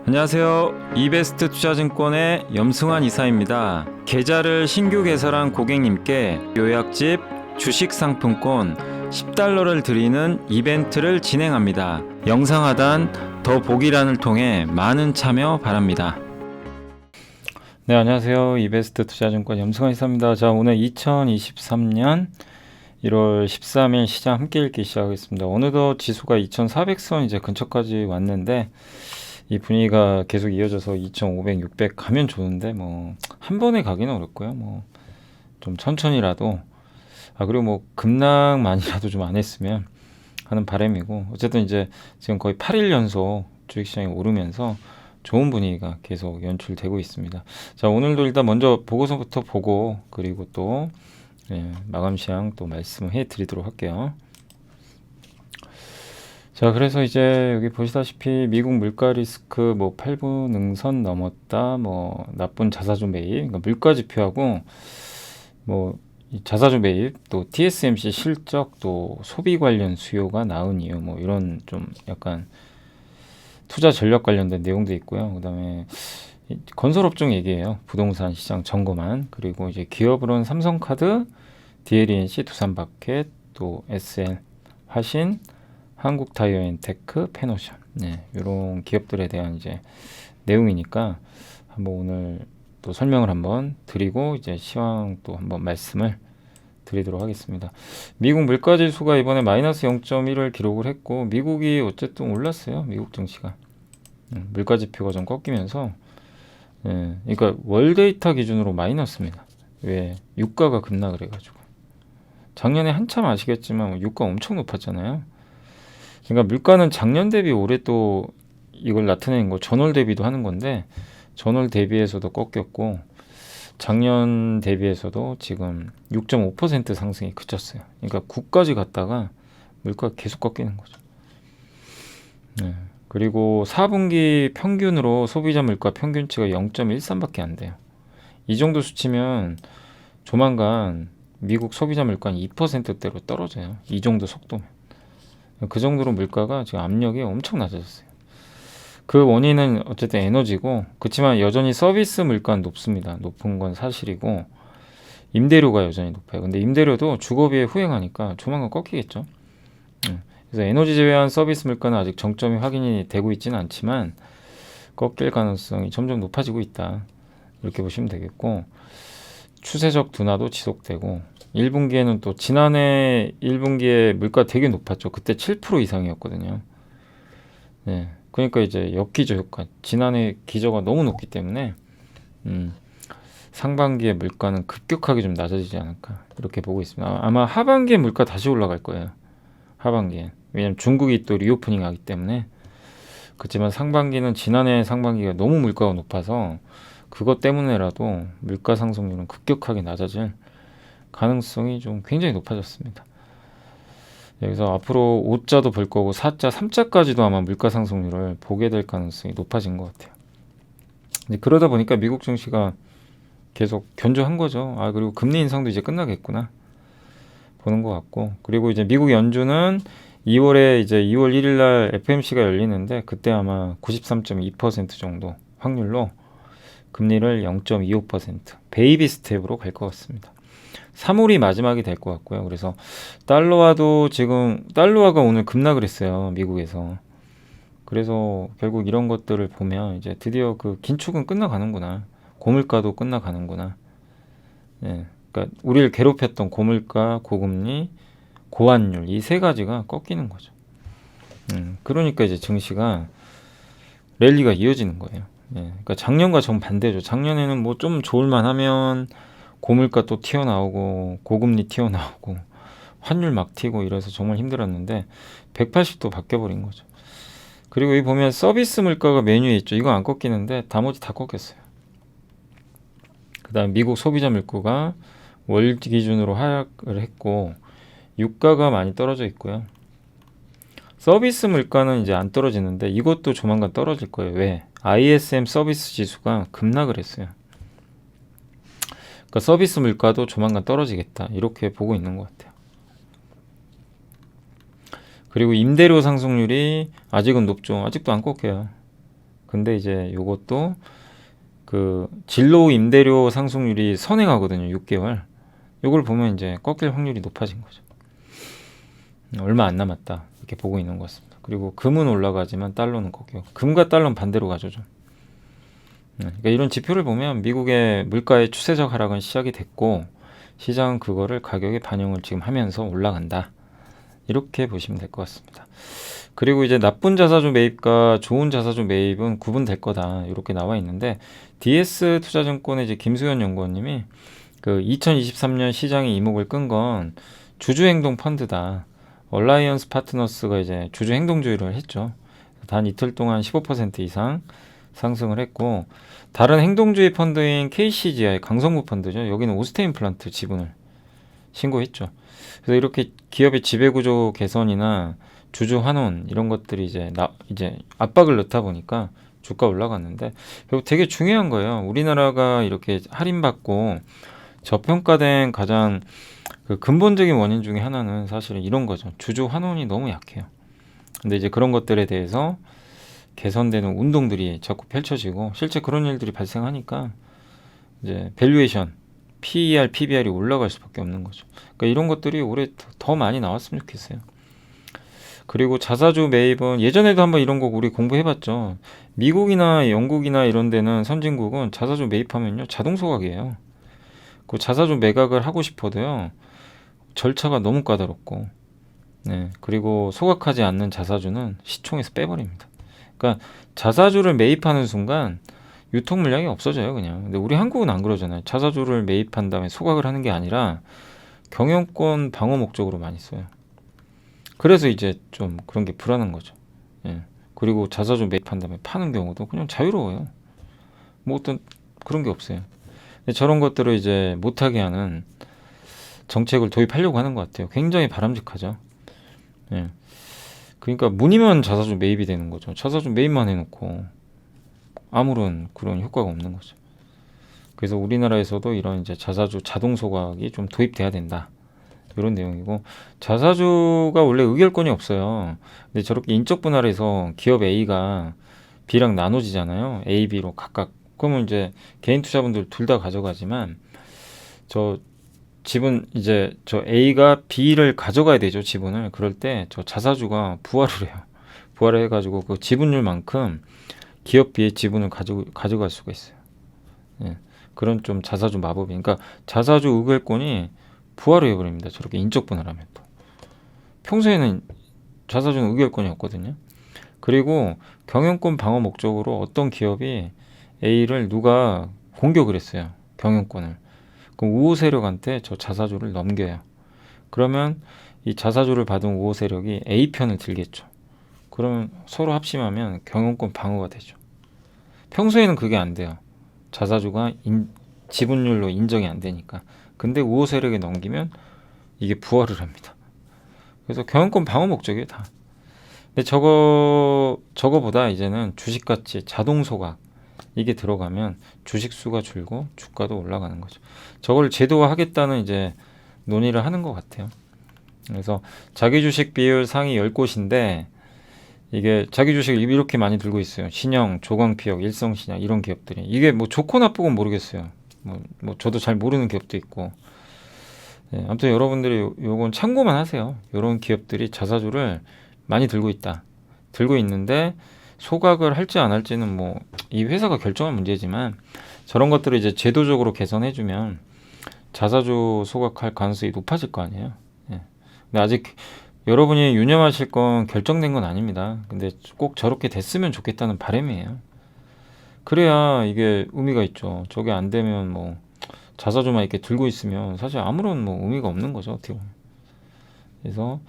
안녕하세요. 이베스트 투자증권의 염승환 이사입니다. 계좌를 신규 개설한 고객님께 요약집 주식 상품권 $10를 드리는 이벤트를 진행합니다. 영상 하단 더 보기란을 통해 많은 참여 바랍니다. 네, 안녕하세요. 이베스트 투자증권 염승환 이사입니다. 자, 오늘 2023년 1월 13일 시장 함께 읽기 시작하겠습니다. 어느덧 지수가 2400선 이제 근처까지 왔는데 이 분위기가 계속 이어져서 2500, 600 가면 좋은데 뭐 한 번에 가기는 어렵고요. 뭐 좀 천천히라도 그리고 뭐 급락만이라도 좀 안 했으면 하는 바람이고, 어쨌든 이제 지금 거의 8일 연속 주식시장이 오르면서 좋은 분위기가 계속 연출되고 있습니다. 자, 오늘도 일단 먼저 보고서부터 보고 그리고 또 마감 시황 또 말씀해 드리도록 할게요. 자, 그래서 이제 여기 보시다시피 미국 물가 리스크 뭐 8분 능선 넘었다, 뭐 나쁜 자사주 매입, 그러니까 물가 지표하고 뭐 자사주 매입, 또 TSMC 실적, 또 소비 관련 수요가 나은 이유, 뭐 이런 좀 약간 투자 전략 관련된 내용도 있고요. 그다음에 건설업종 얘기예요. 부동산 시장 점검안, 그리고 이제 기업으로는 삼성카드, DLENC, 두산바켓, 또 SL, 화신, 한국타이어앤테크, 페노션, 이런 기업들에 대한 이제 내용이니까 한번 오늘 또 설명을 한번 드리고 이제 시황 또 한번 말씀을 드리도록 하겠습니다. 미국 물가지수가 이번에 마이너스 0.1을 기록을 했고, 미국이 어쨌든 올랐어요. 미국 증시가 물가지표가 좀 꺾이면서, 그러니까 월데이터 기준으로 마이너스입니다. 왜? 유가가 급락을 해가지고. 작년에 한참 아시겠지만 유가 엄청 높았잖아요. 그러니까 물가는 작년 대비 올해 또 이걸 나타내는 거, 전월 대비도 하는 건데 전월 대비해서도 꺾였고 작년 대비해서도 지금 6.5% 상승이 그쳤어요. 그러니까 9까지 갔다가 물가가 계속 꺾이는 거죠. 그리고 4분기 평균으로 소비자 물가 평균치가 0.13밖에 안 돼요. 이 정도 수치면 조만간 미국 소비자 물가는 2%대로 떨어져요. 이 정도 속도면. 그 정도로 물가가 지금 압력이 엄청 낮아졌어요. 그 원인은 어쨌든 에너지고, 그렇지만 여전히 서비스 물가는 높습니다. 높은 건 사실이고, 임대료가 여전히 높아요. 근데 임대료도 주거비에 후행하니까 조만간 꺾이겠죠. 그래서 에너지 제외한 서비스 물가는 아직 정점이 확인이 되고 있지는 않지만 꺾일 가능성이 점점 높아지고 있다, 이렇게 보시면 되겠고, 추세적 둔화도 지속되고, 1분기에는 또 지난해 1분기에 물가 되게 높았죠. 그때 7% 이상이었거든요. 그러니까 이제 역기저 효과, 지난해 기저가 너무 높기 때문에 상반기에 물가는 급격하게 좀 낮아지지 않을까, 이렇게 보고 있습니다. 아마 하반기에 물가 다시 올라갈 거예요. 하반기에. 왜냐면 중국이 또 리오프닝 하기 때문에. 그렇지만 상반기는 지난해 상반기가 너무 물가가 높아서 그것 때문에라도 물가 상승률은 급격하게 낮아질 가능성이 좀 굉장히 높아졌습니다. 여기서 앞으로 5자도 볼 거고 4자, 3자까지도 아마 물가 상승률을 보게 될 가능성이 높아진 것 같아요. 그러다 보니까 미국 증시가 계속 견조한 거죠. 그리고 금리 인상도 이제 끝나겠구나 보는 것 같고, 그리고 이제 미국 연준은 2월에 이제 2월 1일 날 FMC가 열리는데 그때 아마 93.2% 정도 확률로 금리를 0.25% 베이비 스텝으로 갈 것 같습니다. 3월이 마지막이 될 것 같고요. 그래서 달러화도 지금 달러화가 오늘 급락을 했어요, 미국에서. 그래서 결국 이런 것들을 보면 이제 드디어 그 긴축은 끝나가는구나, 고물가도 끝나가는구나. 그러니까 우리를 괴롭혔던 고물가, 고금리, 고환율, 이 세 가지가 꺾이는 거죠. 그러니까 이제 증시가 랠리가 이어지는 거예요. 그러니까 작년과 정반대죠. 작년에는 뭐 좀 좋을만 하면 고물가 또 튀어나오고 고금리 튀어나오고 환율 막 튀고 이래서 정말 힘들었는데 180도 바뀌어버린 거죠. 그리고 여기 보면 서비스 물가가 메뉴에 있죠. 이거 안 꺾이는데 나머지 다 꺾였어요. 그 다음 미국 소비자 물가가 월 기준으로 하락을 했고 유가가 많이 떨어져 있고요. 서비스 물가는 이제 안 떨어지는데 이것도 조만간 떨어질 거예요. 왜? ISM 서비스 지수가 급락을 했어요. 그러니까 서비스 물가도 조만간 떨어지겠다, 이렇게 보고 있는 것 같아요. 그리고 임대료 상승률이 아직은 높죠. 아직도 안 꺾여요. 근데 이제 요것도 그 진로 임대료 상승률이 선행하거든요. 6개월. 요걸 보면 이제 꺾일 확률이 높아진 거죠. 얼마 안 남았다. 이렇게 보고 있는 것 같습니다. 그리고 금은 올라가지만 달러는 꺾여. 금과 달러는 반대로 가죠, 좀. 그러니까 이런 지표를 보면 미국의 물가의 추세적 하락은 시작이 됐고 시장은 그거를 가격에 반영을 지금 하면서 올라간다. 이렇게 보시면 될 것 같습니다. 그리고 이제 나쁜 자사주 매입과 좋은 자사주 매입은 구분될 거다. 이렇게 나와 있는데 DS 투자증권의 이제 김수현 연구원님이 그 2023년 시장의 이목을 끈 건 주주행동 펀드다. 얼라이언스 파트너스가 이제 주주행동주의를 했죠. 단 이틀 동안 15% 이상 상승을 했고 다른 행동주의 펀드인 KCGI 강성구 펀드죠. 여기는 오스테인 플란트 지분을 신고했죠. 그래서 이렇게 기업의 지배구조 개선이나 주주 환원 이런 것들이 이제 압박을 넣다 보니까 주가 올라갔는데 결국 되게 중요한 거예요. 우리나라가 이렇게 할인받고 저평가된 가장 그 근본적인 원인 중에 하나는 사실은 이런 거죠. 주주 환원이 너무 약해요. 근데 이제 그런 것들에 대해서 개선되는 운동들이 자꾸 펼쳐지고 실제 그런 일들이 발생하니까 이제 밸류에이션, PER, PBR이 올라갈 수밖에 없는 거죠. 그러니까 이런 것들이 올해 더 많이 나왔으면 좋겠어요. 그리고 자사주 매입은 예전에도 한번 이런 거 우리 공부해봤죠. 미국이나 영국이나 이런 데는 선진국은 자사주 매입하면요 자동 소각이에요. 그 자사주 매각을 하고 싶어도요 절차가 너무 까다롭고, 네 그리고 소각하지 않는 자사주는 시총에서 빼버립니다. 그러니까 자사주를 매입하는 순간 유통 물량이 없어져요, 그냥. 근데 우리 한국은 안 그러잖아요. 자사주를 매입한 다음에 소각을 하는 게 아니라 경영권 방어 목적으로 많이 써요. 그래서 이제 좀 그런 게 불안한 거죠. 예. 그리고 자사주 매입한 다음에 파는 경우도 그냥 자유로워요. 뭐 어떤 그런 게 없어요. 근데 저런 것들을 이제 못하게 하는 정책을 도입하려고 하는 것 같아요. 굉장히 바람직하죠. 예. 그러니까 무늬만 자사주 매입이 되는 거죠. 자사주 매입만 해놓고 아무런 그런 효과가 없는 거죠. 그래서 우리나라에서도 이런 이제 자사주 자동 소각이 좀 도입돼야 된다. 이런 내용이고 자사주가 원래 의결권이 없어요. 근데 저렇게 인적 분할해서 기업 A가 B랑 나눠지잖아요. A, B로 각각. 그러면 이제 개인 투자분들 둘 다 가져가지만 저 지분 이제 저 A가 B를 가져가야 되죠. 지분을. 그럴 때 저 자사주가 부활을 해요. 부활을 해가지고 그 지분율만큼 기업 B의 지분을 가져갈 수가 있어요. 예. 그런 좀 자사주 마법이. 그러니까 자사주 의결권이 부활을 해버립니다. 저렇게 인적 분할하면 또. 평소에는 자사주는 의결권이 없거든요. 그리고 경영권 방어 목적으로 어떤 기업이 A를 누가 공격을 했어요. 경영권을. 그럼 우호 세력한테 저 자사주를 넘겨요. 그러면 이 자사주를 받은 우호 세력이 A 편을 들겠죠. 그러면 서로 합심하면 경영권 방어가 되죠. 평소에는 그게 안 돼요. 자사주가 지분율로 인정이 안 되니까. 근데 우호 세력에 넘기면 이게 부활을 합니다. 그래서 경영권 방어 목적이에요, 다. 근데 저거보다 이제는 주식같이 자동 소각 이게 들어가면 주식 수가 줄고 주가도 올라가는 거죠. 저걸 제도화하겠다는 이제 논의를 하는 것 같아요. 그래서 자기 주식 비율 상위 10곳인데 이게 자기 주식을 이렇게 많이 들고 있어요. 신영, 조광피역, 일성신약 이런 기업들이. 이게 뭐 좋고 나쁘고는 모르겠어요. 뭐 저도 잘 모르는 기업도 있고. 네, 아무튼 여러분들이 요건 참고만 하세요. 이런 기업들이 자사주를 많이 들고 있다. 들고 있는데 소각을 할지 안 할지는 뭐 이 회사가 결정할 문제지만 저런 것들을 이제 제도적으로 개선해주면 자사주 소각할 가능성이 높아질 거 아니에요. 예. 근데 아직 여러분이 유념하실 건 결정된 건 아닙니다. 근데 꼭 저렇게 됐으면 좋겠다는 바람이에요. 그래야 이게 의미가 있죠. 저게 안 되면 뭐 자사주만 이렇게 들고 있으면 사실 아무런 뭐 의미가 없는 거죠. 어떻게 보면. 그래서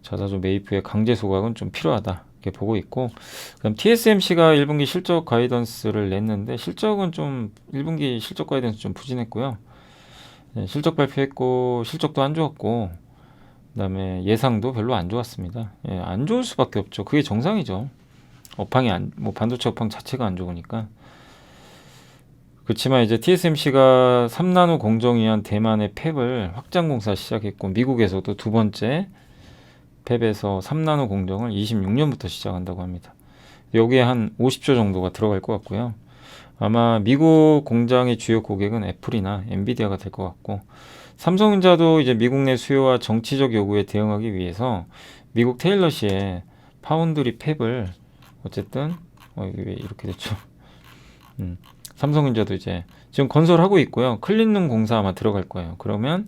자사주 매입 후에 강제 소각은 좀 필요하다. 이렇게 보고 있고, 그럼 TSMC가 1분기 실적 가이던스를 냈는데 실적은 좀 1분기 실적 가이던스 좀 부진했고요. 네, 실적 발표했고 실적도 안 좋았고, 그다음에 예상도 별로 안 좋았습니다. 예, 안 좋을 수밖에 없죠. 그게 정상이죠. 업황이 뭐 반도체 업황 자체가 안 좋으니까. 그렇지만 이제 TSMC가 3나노 공정 위한 대만의 팹을 확장 공사 시작했고 미국에서도 두 번째 팹에서 3나노 공정을 26년부터 시작한다고 합니다. 여기에 한 50조 정도가 들어갈 것 같고요. 아마 미국 공장의 주요 고객은 애플이나 엔비디아가 될 것 같고, 삼성전자도 이제 미국 내 수요와 정치적 요구에 대응하기 위해서 미국 테일러시에 파운드리 팹을 어쨌든 이게 왜 이렇게 됐죠? 삼성전자도 이제 지금 건설하고 있고요. 클린룸 공사 아마 들어갈 거예요. 그러면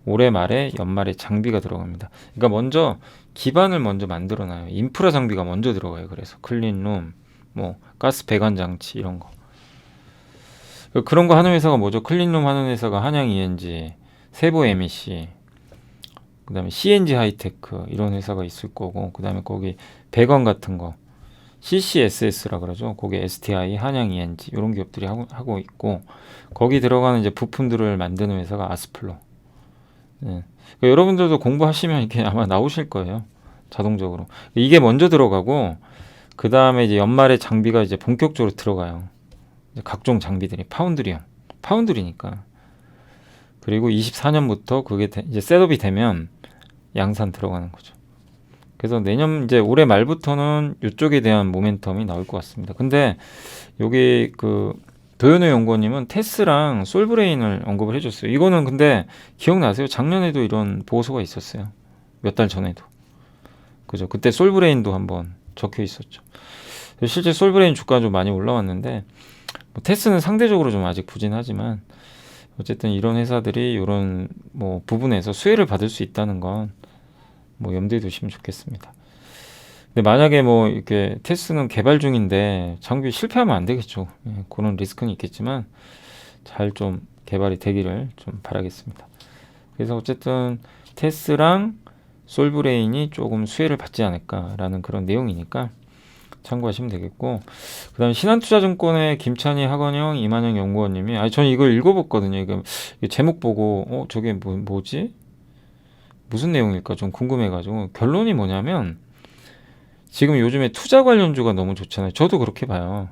올해 말에 연말에 장비가 들어갑니다. 그러니까 먼저 기반을 먼저 만들어놔요. 인프라 장비가 먼저 들어가요. 그래서 클린룸, 뭐 가스 배관 장치 이런 거. 그런 거 하는 회사가 뭐죠? 클린룸 하는 회사가 한양 ENG, 세보 MEC, 그다음에 CNG 하이테크 이런 회사가 있을 거고, 그다음에 거기 배관 같은 거 CCSS라 그러죠. 거기 STI, 한양 ENG 이런 기업들이 하고 있고, 거기 들어가는 이제 부품들을 만드는 회사가 아스플로. 네. 그러니까 여러분들도 공부하시면 이렇게 아마 나오실 거예요. 자동적으로. 이게 먼저 들어가고, 그 다음에 이제 연말에 장비가 이제 본격적으로 들어가요. 이제 각종 장비들이 파운드리니까. 그리고 24년부터 그게 이제 셋업이 되면 양산 들어가는 거죠. 그래서 내년 이제 올해 말부터는 이쪽에 대한 모멘텀이 나올 것 같습니다. 근데 여기 그 도현우 연구원님은 테스랑 솔브레인을 언급을 해줬어요. 이거는 근데 기억나세요? 작년에도 이런 보고서가 있었어요. 몇 달 전에도. 그죠? 그때 솔브레인도 한번 적혀 있었죠. 실제 솔브레인 주가가 좀 많이 올라왔는데, 뭐 테스는 상대적으로 좀 아직 부진하지만 어쨌든 이런 회사들이 이런 뭐 부분에서 수혜를 받을 수 있다는 건 뭐 염두에 두시면 좋겠습니다. 근데 만약에 뭐 이렇게 테스트는 개발 중인데 장비 실패하면 안 되겠죠. 예, 그런 리스크는 있겠지만 잘 좀 개발이 되기를 좀 바라겠습니다. 그래서 어쨌든 테스랑 솔브레인이 조금 수혜를 받지 않을까라는 그런 내용이니까 참고하시면 되겠고, 그 다음에 신한투자증권의 김찬희 학원영 이만영 연구원님이, 저는 이걸 읽어봤거든요. 이거 제목 보고 저게 뭐지? 무슨 내용일까 좀 궁금해가지고, 결론이 뭐냐면 지금 요즘에 투자 관련주가 너무 좋잖아요. 저도 그렇게 봐요.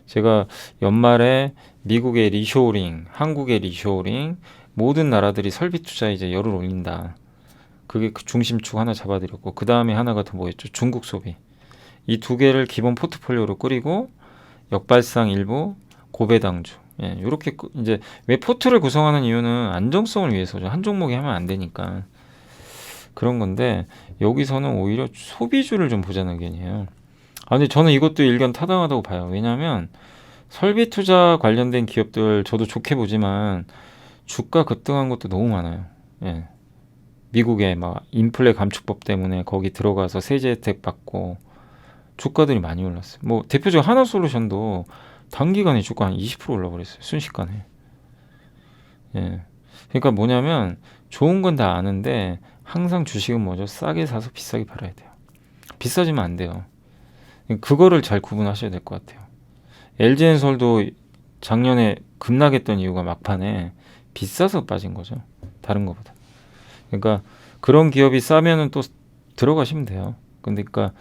제가 연말에 미국의 리쇼어링, 한국의 리쇼어링, 모든 나라들이 설비 투자 이제 열을 올린다. 그게 그 중심축 하나 잡아드렸고, 그 다음에 하나가 더 뭐였죠? 중국 소비. 이 두 개를 기본 포트폴리오로 꾸리고 역발상 일부 고배당주. 예, 이렇게 이제 왜 포트를 구성하는 이유는 안정성을 위해서죠. 한 종목에 하면 안 되니까. 그런 건데 여기서는 오히려 소비주를 좀 보자는 의견이에요. 근데 저는 이것도 일견 타당하다고 봐요. 왜냐하면 설비 투자 관련된 기업들 저도 좋게 보지만 주가 급등한 것도 너무 많아요. 예. 미국의 막 인플레 감축법 때문에 거기 들어가서 세제 혜택 받고 주가들이 많이 올랐어요. 뭐 대표적 하나솔루션도 단기간에 주가 한 20% 올라버렸어요. 순식간에. 예. 그러니까 뭐냐면 좋은 건 다 아는데 항상 주식은 뭐죠? 싸게 사서 비싸게 팔아야 돼요. 비싸지면 안 돼요. 그거를 잘 구분하셔야 될 것 같아요. LG엔솔도 작년에 급락했던 이유가 막판에 비싸서 빠진 거죠. 다른 것보다. 그러니까 그런 기업이 싸면은 또 들어가시면 돼요. 그러니까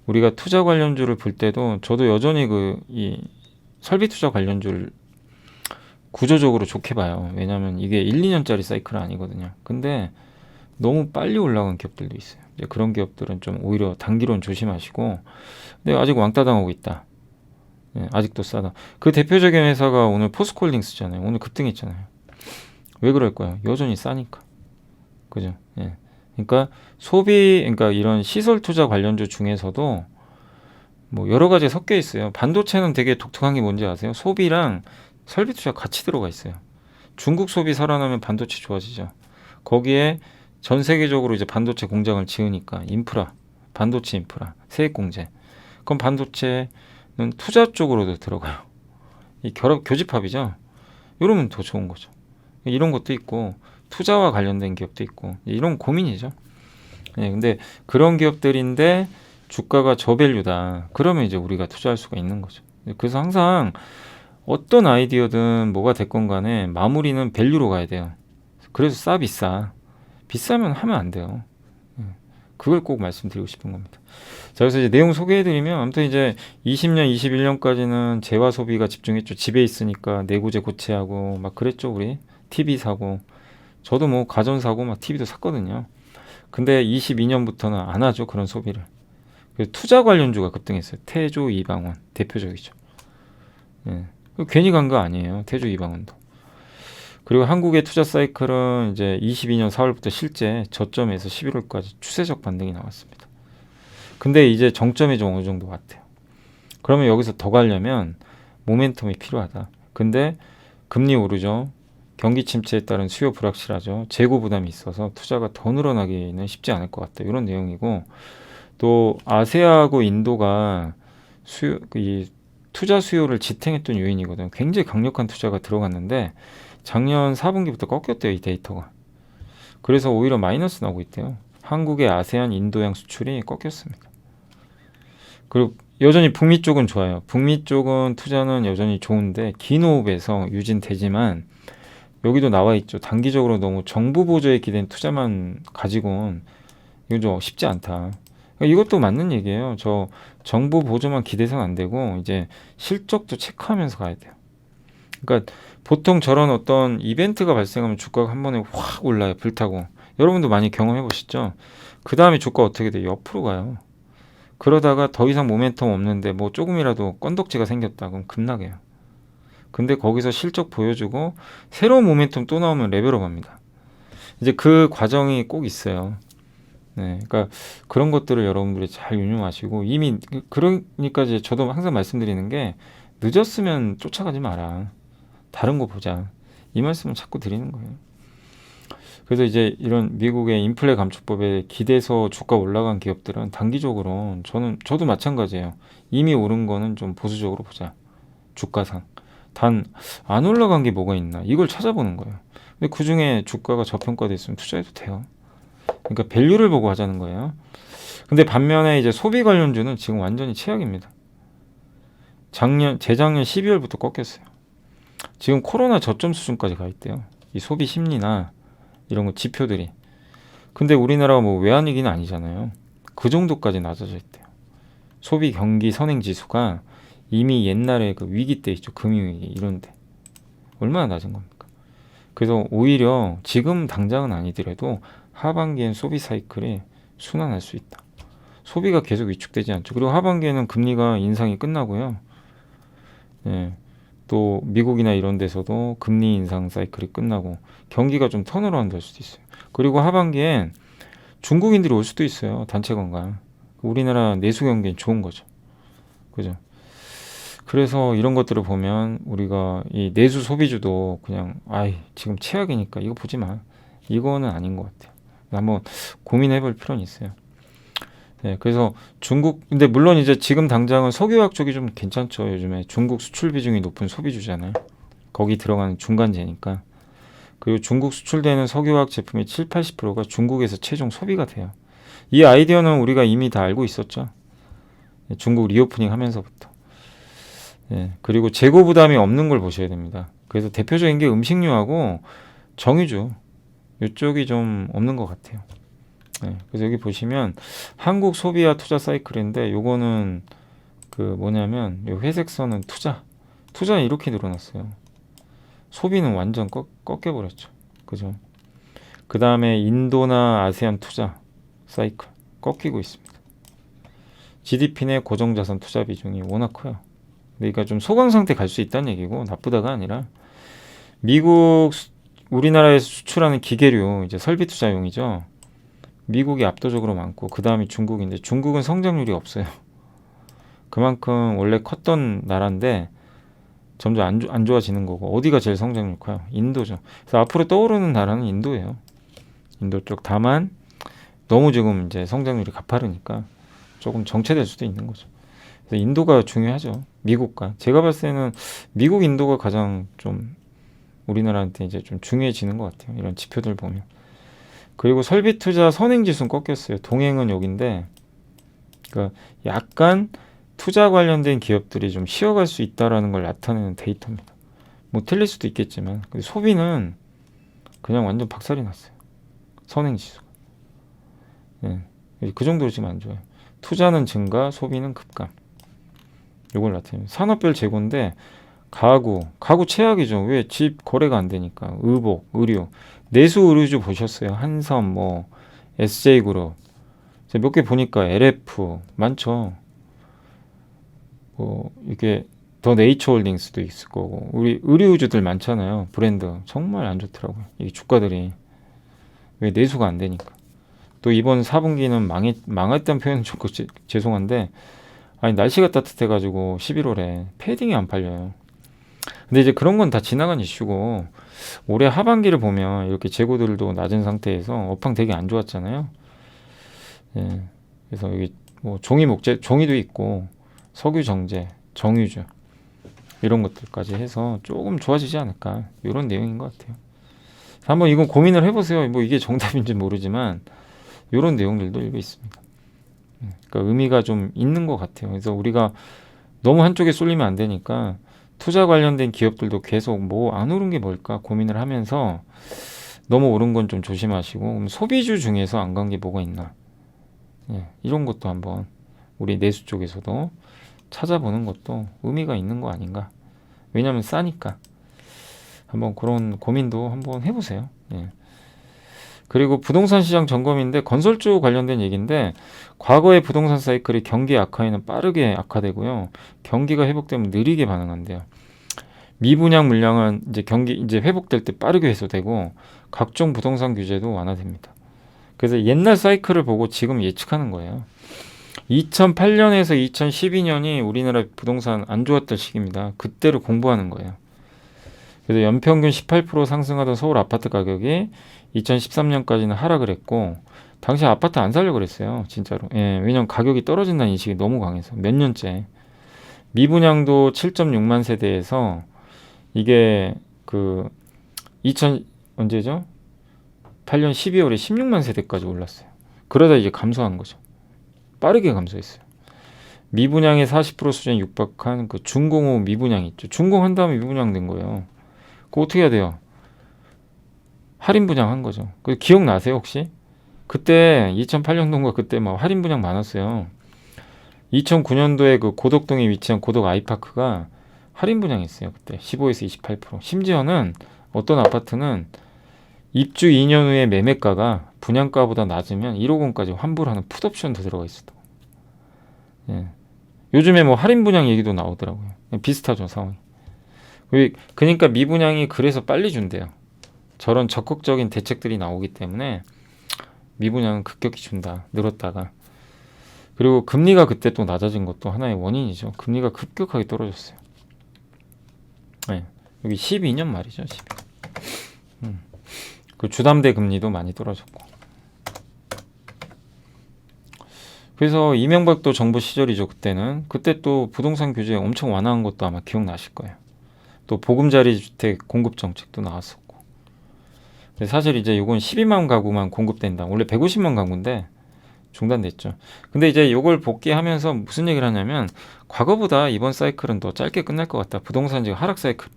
우리가 투자 관련주를 볼 때도 저도 여전히 이 설비 투자 관련주를 구조적으로 좋게 봐요. 왜냐하면 이게 1, 2년짜리 사이클은 아니거든요. 근데 너무 빨리 올라간 기업들도 있어요. 이제 그런 기업들은 좀 오히려 단기론 조심하시고, 근데 아직 왕따 당하고 있다. 예, 아직도 싸다. 그 대표적인 회사가 오늘 포스코홀딩스잖아요. 오늘 급등했잖아요. 왜 그럴까요? 여전히 싸니까. 그죠? 예. 그러니까 그러니까 이런 시설 투자 관련주 중에서도 뭐 여러 가지 섞여 있어요. 반도체는 되게 독특한 게 뭔지 아세요? 소비랑 설비 투자 같이 들어가 있어요. 중국 소비 살아나면 반도체 좋아지죠. 거기에 전 세계적으로 이제 반도체 공장을 지으니까 반도체 인프라, 세액 공제. 그럼 반도체는 투자 쪽으로도 들어가요. 이 교집합이죠. 이러면 더 좋은 거죠. 이런 것도 있고 투자와 관련된 기업도 있고 이런 고민이죠. 예, 근데 그런 기업들인데 주가가 저밸류다. 그러면 이제 우리가 투자할 수가 있는 거죠. 그래서 항상 어떤 아이디어든 뭐가 됐건 간에 마무리는 밸류로 가야 돼요. 그래서 싸 비싸. 비싸면 하면 안 돼요. 그걸 꼭 말씀드리고 싶은 겁니다. 자, 그래서 이제 내용 소개해드리면 아무튼 이제 20년, 21년까지는 재화 소비가 집중했죠. 집에 있으니까 내구재 고치하고 막 그랬죠, 우리. TV 사고. 저도 뭐 가전 사고 막 TV도 샀거든요. 근데 22년부터는 안 하죠, 그런 소비를. 그래서 투자 관련주가 급등했어요. 태조, 이방원 대표적이죠. 예. 괜히 간 거 아니에요. 태조, 이방원도. 그리고 한국의 투자 사이클은 이제 22년 4월부터 실제 저점에서 11월까지 추세적 반등이 나왔습니다. 근데 이제 정점이 좀 어느 정도 왔대요. 그러면 여기서 더 가려면 모멘텀이 필요하다. 근데 금리 오르죠. 경기 침체에 따른 수요 불확실하죠. 재고 부담이 있어서 투자가 더 늘어나기는 쉽지 않을 것 같다. 이런 내용이고, 또 아세아하고 인도가 이 투자 수요를 지탱했던 요인이거든. 굉장히 강력한 투자가 들어갔는데 작년 4분기부터 꺾였대요, 이 데이터가. 그래서 오히려 마이너스 나오고 있대요. 한국의 아세안 인도양 수출이 꺾였습니다. 그리고 여전히 북미 쪽은 좋아요. 북미 쪽은 투자는 여전히 좋은데 긴 호흡에서 유진되지만 여기도 나와 있죠. 단기적으로 너무 정부 보조에 기댄 투자만 가지고는 이건 좀 쉽지 않다. 그러니까 이것도 맞는 얘기예요. 저 정부 보조만 기대서는 안 되고 이제 실적도 체크하면서 가야 돼요. 그러니까 보통 저런 어떤 이벤트가 발생하면 주가가 한 번에 확 올라요. 불타고. 여러분도 많이 경험해 보시죠. 그 다음에 주가 어떻게 돼요? 옆으로 가요. 그러다가 더 이상 모멘텀 없는데 뭐 조금이라도 건덕지가 생겼다 그럼 급락해요. 근데 거기서 실적 보여주고 새로운 모멘텀 또 나오면 레벨업 합니다. 이제 그 과정이 꼭 있어요. 네, 그러니까 그런 것들을 여러분들이 잘 유념하시고 이미 그러니까 이제 저도 항상 말씀드리는 게 늦었으면 쫓아가지 마라. 다른 거 보자. 이 말씀을 자꾸 드리는 거예요. 그래서 이제 이런 미국의 인플레 감축법에 기대서 주가 올라간 기업들은 단기적으로 저도 마찬가지예요. 이미 오른 거는 좀 보수적으로 보자. 주가상. 단 안 올라간 게 뭐가 있나 이걸 찾아보는 거예요. 근데 그중에 주가가 저평가돼 있으면 투자해도 돼요. 그러니까 밸류를 보고 하자는 거예요. 근데 반면에 이제 소비 관련주는 지금 완전히 최악입니다. 재작년 12월부터 꺾였어요. 지금 코로나 저점 수준까지 가 있대요. 이 소비 심리나 이런 거 지표들이. 근데 우리나라가 뭐 외환위기는 아니잖아요. 그 정도까지 낮아져 있대요. 소비 경기 선행 지수가 이미 옛날에 그 위기 때 있죠. 금융위기 이런데 얼마나 낮은 겁니까? 그래서 오히려 지금 당장은 아니더라도 하반기엔 소비 사이클이 순환할 수 있다. 소비가 계속 위축되지 않죠. 그리고 하반기에는 금리가 인상이 끝나고요. 예, 또 미국이나 이런 데서도 금리 인상 사이클이 끝나고 경기가 좀 턴어라운드 할 수도 있어요. 그리고 하반기엔 중국인들이 올 수도 있어요. 단체 관광. 우리나라 내수 경기엔 좋은 거죠. 그죠? 그래서 이런 것들을 보면 우리가 이 내수 소비주도 그냥 지금 최악이니까 이거 보지 마. 이거는 아닌 것 같아요. 한번 고민해 볼 필요는 있어요. 네, 그래서 근데 물론 이제 지금 당장은 석유화학 쪽이 좀 괜찮죠. 요즘에 중국 수출 비중이 높은 소비주잖아요. 거기 들어가는 중간재니까. 그리고 중국 수출되는 석유화학 제품의 7, 80%가 중국에서 최종 소비가 돼요. 이 아이디어는 우리가 이미 다 알고 있었죠. 중국 리오프닝 하면서부터. 네, 그리고 재고 부담이 없는 걸 보셔야 됩니다. 그래서 대표적인 게 음식료하고 정유주. 이쪽이 좀 없는 것 같아요. 네, 그래서 여기 보시면 한국 소비와 투자 사이클인데 요거는 그 뭐냐면 요 회색 선은 투자는 이렇게 늘어났어요. 소비는 완전 꺾여버렸죠. 그죠? 그 다음에 인도나 아세안 투자 사이클 꺾이고 있습니다. GDP 내 고정자산 투자 비중이 워낙 커요. 그러니까 좀 소강 상태 갈 수 있다는 얘기고 나쁘다가 아니라 우리나라에서 수출하는 기계류 이제 설비 투자용이죠. 미국이 압도적으로 많고 그 다음이 중국인데 중국은 성장률이 없어요. 그만큼 원래 컸던 나라인데 점점 안 좋아지는 거고 어디가 제일 성장률 커요? 인도죠. 그래서 앞으로 떠오르는 나라는 인도예요. 인도 쪽. 다만 너무 지금 이제 성장률이 가파르니까 조금 정체될 수도 있는 거죠. 그래서 인도가 중요하죠. 미국과 제가 봤을 때는 미국 인도가 가장 좀 우리나라한테 이제 좀 중요해지는 것 같아요. 이런 지표들 보면. 그리고 설비 투자 선행 지수는 꺾였어요. 동행은 여기인데, 그러니까 약간 투자 관련된 기업들이 좀 쉬어갈 수 있다라는 걸 나타내는 데이터입니다. 뭐 틀릴 수도 있겠지만, 근데 소비는 그냥 완전 박살이 났어요. 선행 지수가. 예, 그 정도로 지금 안 좋아요. 투자는 증가, 소비는 급감. 이걸 나타내요. 산업별 재고인데 가구 최악이죠. 왜? 집 거래가 안 되니까. 의복, 의류, 내수 의류주 보셨어요? 한섬, 뭐 SJ그룹 제가 몇 개 보니까 LF 많죠. 뭐 이게 더 네이처홀딩스도 있을 거고 우리 의류주들 많잖아요. 브랜드 정말 안 좋더라고요. 이 주가들이 왜 내수가 안 되니까. 또 이번 4분기는 망했다는 표현은 좀 죄송한데 아니 날씨가 따뜻해가지고 11월에 패딩이 안 팔려요. 근데 이제 그런 건 다 지나간 이슈고 올해 하반기를 보면 이렇게 재고들도 낮은 상태에서 업황 되게 안 좋았잖아요. 예. 그래서 여기 뭐 종이도 있고 석유 정제, 정유주 이런 것들까지 해서 조금 좋아지지 않을까 이런 내용인 것 같아요. 한번 이건 고민을 해보세요. 뭐 이게 정답인지 모르지만 이런 내용들도 일부 있습니다. 그러니까 의미가 좀 있는 것 같아요. 그래서 우리가 너무 한쪽에 쏠리면 안 되니까 투자 관련된 기업들도 계속 뭐 안 오른 게 뭘까 고민을 하면서 너무 오른 건 좀 조심하시고 그럼 소비주 중에서 안 간 게 뭐가 있나 이런 것도 한번 우리 내수 쪽에서도 찾아보는 것도 의미가 있는 거 아닌가. 왜냐하면 싸니까 한번 그런 고민도 한번 해보세요. 예. 그리고 부동산 시장 점검인데 건설주 관련된 얘기인데 과거의 부동산 사이클이 경기 악화에는 빠르게 악화되고요. 경기가 회복되면 느리게 반응한대요. 미분양 물량은 이제 회복될 때 빠르게 해소되고 각종 부동산 규제도 완화됩니다. 그래서 옛날 사이클을 보고 지금 예측하는 거예요. 2008년에서 2012년이 우리나라 부동산 안 좋았던 시기입니다. 그때를 공부하는 거예요. 그래서 연평균 18% 상승하던 서울 아파트 가격이 2013년까지는 하락을 했고 당시 아파트 안 살려고 그랬어요. 진짜로. 예, 왜냐면 가격이 떨어진다는 인식이 너무 강해서 몇 년째. 미분양도 7.6만 세대에서 이게 그 2000 언제죠? 8년 12월에 16만 세대까지 올랐어요. 그러다 이제 감소한 거죠. 빠르게 감소했어요. 미분양의 40% 수준에 육박한 그 준공후 미분양 있죠. 준공한 다음에 미분양된 거예요. 그거 어떻게 해야 돼요? 할인 분양한 거죠. 그 기억나세요 혹시? 그때 2008년도인가 그때 막 할인 분양 많았어요. 2009년도에 그 고덕동에 위치한 고덕 아이파크가 할인 분양했어요. 그때 15에서 28%. 심지어는 어떤 아파트는 입주 2년 후에 매매가가 분양가보다 낮으면 1억 원까지 환불하는 풋옵션도 들어가 있었다고. 예. 요즘에 뭐 할인 분양 얘기도 나오더라고요. 비슷하죠 상황이. 그러니까 미분양이 그래서 빨리 준대요. 저런 적극적인 대책들이 나오기 때문에 미분양은 급격히 준다. 늘었다가. 그리고 금리가 그때 또 낮아진 것도 하나의 원인이죠. 금리가 급격하게 떨어졌어요. 네. 여기 12년 말이죠. 12년. 그 주담대 금리도 많이 떨어졌고. 그래서 이명박도 정부 시절이죠. 그때는. 그때 또 부동산 규제 엄청 완화한 것도 아마 기억나실 거예요. 또 보금자리 주택 공급 정책도 나왔었고. 사실 이제 이건 12만 가구만 공급된다. 원래 150만 가구인데 중단됐죠. 근데 이제 이걸 복귀하면서 무슨 얘기를 하냐면 과거보다 이번 사이클은 더 짧게 끝날 것 같다. 부동산 지금 하락 사이클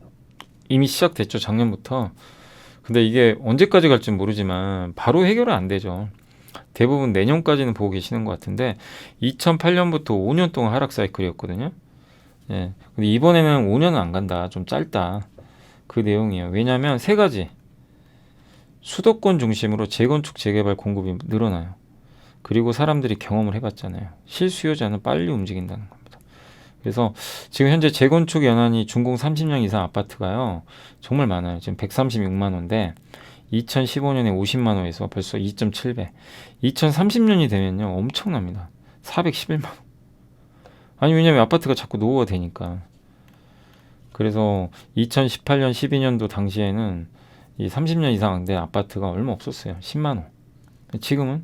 이미 시작됐죠. 작년부터. 근데 이게 언제까지 갈지는 모르지만 바로 해결은 안 되죠. 대부분 내년까지는 보고 계시는 것 같은데 2008년부터 5년 동안 하락 사이클이었거든요. 예. 근데 이번에는 5년은 안 간다. 좀 짧다. 그 내용이에요. 왜냐하면 세 가지. 수도권 중심으로 재건축 재개발 공급이 늘어나요. 그리고 사람들이 경험을 해봤잖아요. 실수요자는 빨리 움직인다는 겁니다. 그래서 지금 현재 재건축 연한이 준공 30년 이상 아파트가요. 정말 많아요. 지금 136만 호인데 2015년에 50만 호에서 벌써 2.7배. 2030년이 되면요. 엄청납니다. 411만 호. 아니 왜냐면 아파트가 자꾸 노후가 되니까. 그래서 2018년 12년도 당시에는 이 30년 이상 된 아파트가 얼마 없었어요. 10만 호. 지금은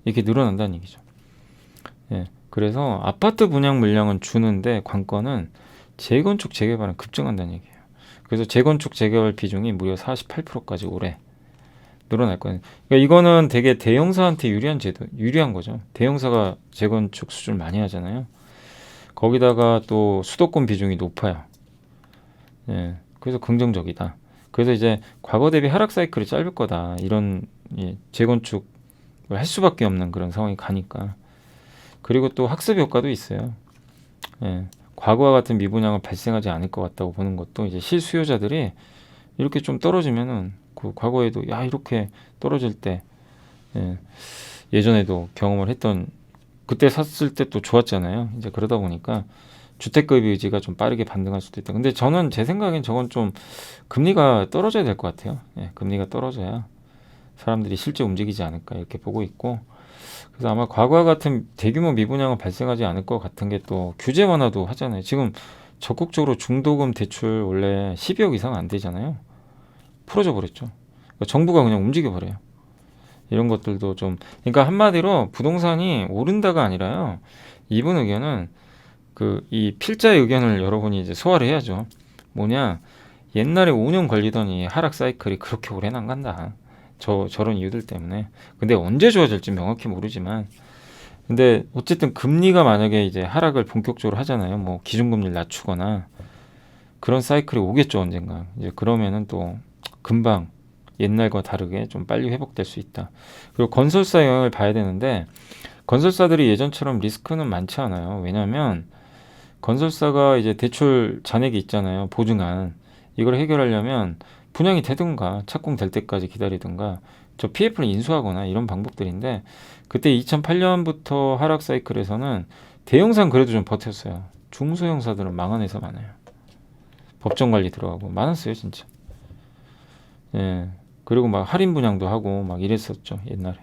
이렇게 늘어난다는 얘기죠. 그래서 아파트 분양 물량은 주는데 관건은 재건축 재개발은 급증한다는 얘기예요. 그래서 재건축 재개발 비중이 무려 48%까지 올해 늘어날 거예요. 그러니까 이거는 되게 대형사한테 유리한 거죠. 대형사가 재건축 수주를 많이 하잖아요. 거기다가 또 수도권 비중이 높아요. 그래서 긍정적이다. 그래서 이제 과거 대비 하락 사이클이 짧을 거다. 이런 재건축을 할 수밖에 없는 그런 상황이 가니까. 그리고 또 학습 효과도 있어요. 과거와 같은 미분양은 발생하지 않을 것 같다고 보는 것도 이제 실수요자들이 이렇게 좀 떨어지면은 그 과거에도 야 이렇게 떨어질 때 예전에도 경험을 했던 그때 샀을 때 또 좋았잖아요. 이제 그러다 보니까 주택급 의지가 좀 빠르게 반등할 수도 있다. 근데 저는 제 생각엔 저건 좀 금리가 떨어져야 될 것 같아요. 예, 금리가 떨어져야 사람들이 실제 움직이지 않을까 이렇게 보고 있고 그래서 아마 과거와 같은 대규모 미분양은 발생하지 않을 것 같은 게 또 규제 완화도 하잖아요. 지금 적극적으로 중도금 대출 원래 12억 이상 안 되잖아요. 풀어줘 버렸죠. 그러니까 정부가 그냥 움직여 버려요. 이런 것들도 좀 그러니까 한마디로 부동산이 오른다가 아니라요. 이분 의견은 그 이 필자의 의견을 여러분이 이제 소화를 해야죠. 뭐냐 옛날에 5년 걸리던 이 하락 사이클이 그렇게 오래는 안 간다. 저런 이유들 때문에. 근데 언제 좋아질지 명확히 모르지만 근데 어쨌든 금리가 만약에 이제 하락을 본격적으로 하잖아요. 뭐 기준금리를 낮추거나 그런 사이클이 오겠죠 언젠가. 이제 그러면은 또 금방 옛날과 다르게 좀 빨리 회복될 수 있다. 그리고 건설사 영향을 봐야 되는데 건설사들이 예전처럼 리스크는 많지 않아요. 왜냐하면 건설사가 이제 대출 잔액이 있잖아요. 보증안. 이걸 해결하려면 분양이 되든가 착공될 때까지 기다리든가 저 PF를 인수하거나 이런 방법들인데 그때 2008년부터 하락 사이클에서는 대형사는 그래도 좀 버텼어요. 중소형사들은 망한 회사 많아요. 법정 관리 들어가고 많았어요, 진짜. 예. 그리고 막 할인 분양도 하고 막 이랬었죠, 옛날에.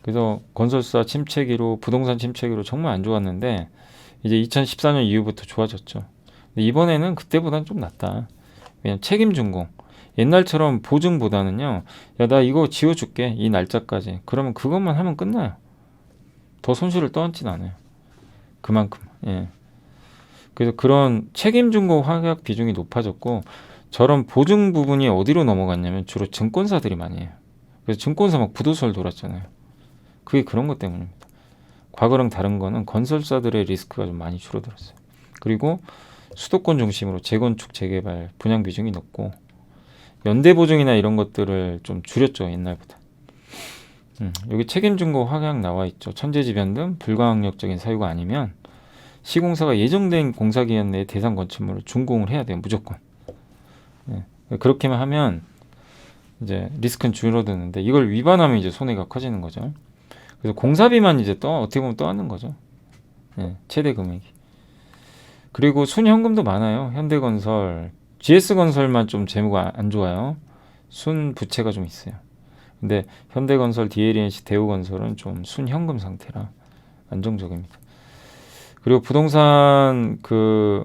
그래서 건설사 침체기로 부동산 침체기로 정말 안 좋았는데 이제 2014년 이후부터 좋아졌죠. 근데 이번에는 그때보다는 좀 낫다. 왜냐면 책임 준공. 옛날처럼 보증보다는요. 야, 나 이거 지워줄게. 이 날짜까지. 그러면 그것만 하면 끝나요. 더 손실을 떠안진 않아요. 그만큼. 예. 그래서 그런 책임 준공 확약 비중이 높아졌고 저런 보증 부분이 어디로 넘어갔냐면 주로 증권사들이 많이 해요. 그래서 증권사 막 부도설 돌았잖아요. 그게 그런 것 때문입니다. 과거랑 다른 거는 건설사들의 리스크가 좀 많이 줄어들었어요. 그리고 수도권 중심으로 재건축, 재개발, 분양 비중이 높고 연대보증이나 이런 것들을 좀 줄였죠, 옛날보다. 여기 책임준거 확약 나와 있죠. 천재지변 등 불가항력적인 사유가 아니면 시공사가 예정된 공사기간 내에 대상 건축물을 준공을 해야 돼요, 무조건. 예. 그렇게만 하면 이제 리스크는 줄어드는데 이걸 위반하면 이제 손해가 커지는 거죠. 그래서 공사비만 이제 어떻게 보면 떠안는 거죠. 예, 최대 금액이. 그리고 순현금도 많아요. 현대건설, GS건설만 좀 재무가 안 좋아요. 순부채가 좀 있어요. 근데 현대건설, DLNC, 대우건설은 좀 순현금 상태라 안정적입니다. 그리고 부동산 그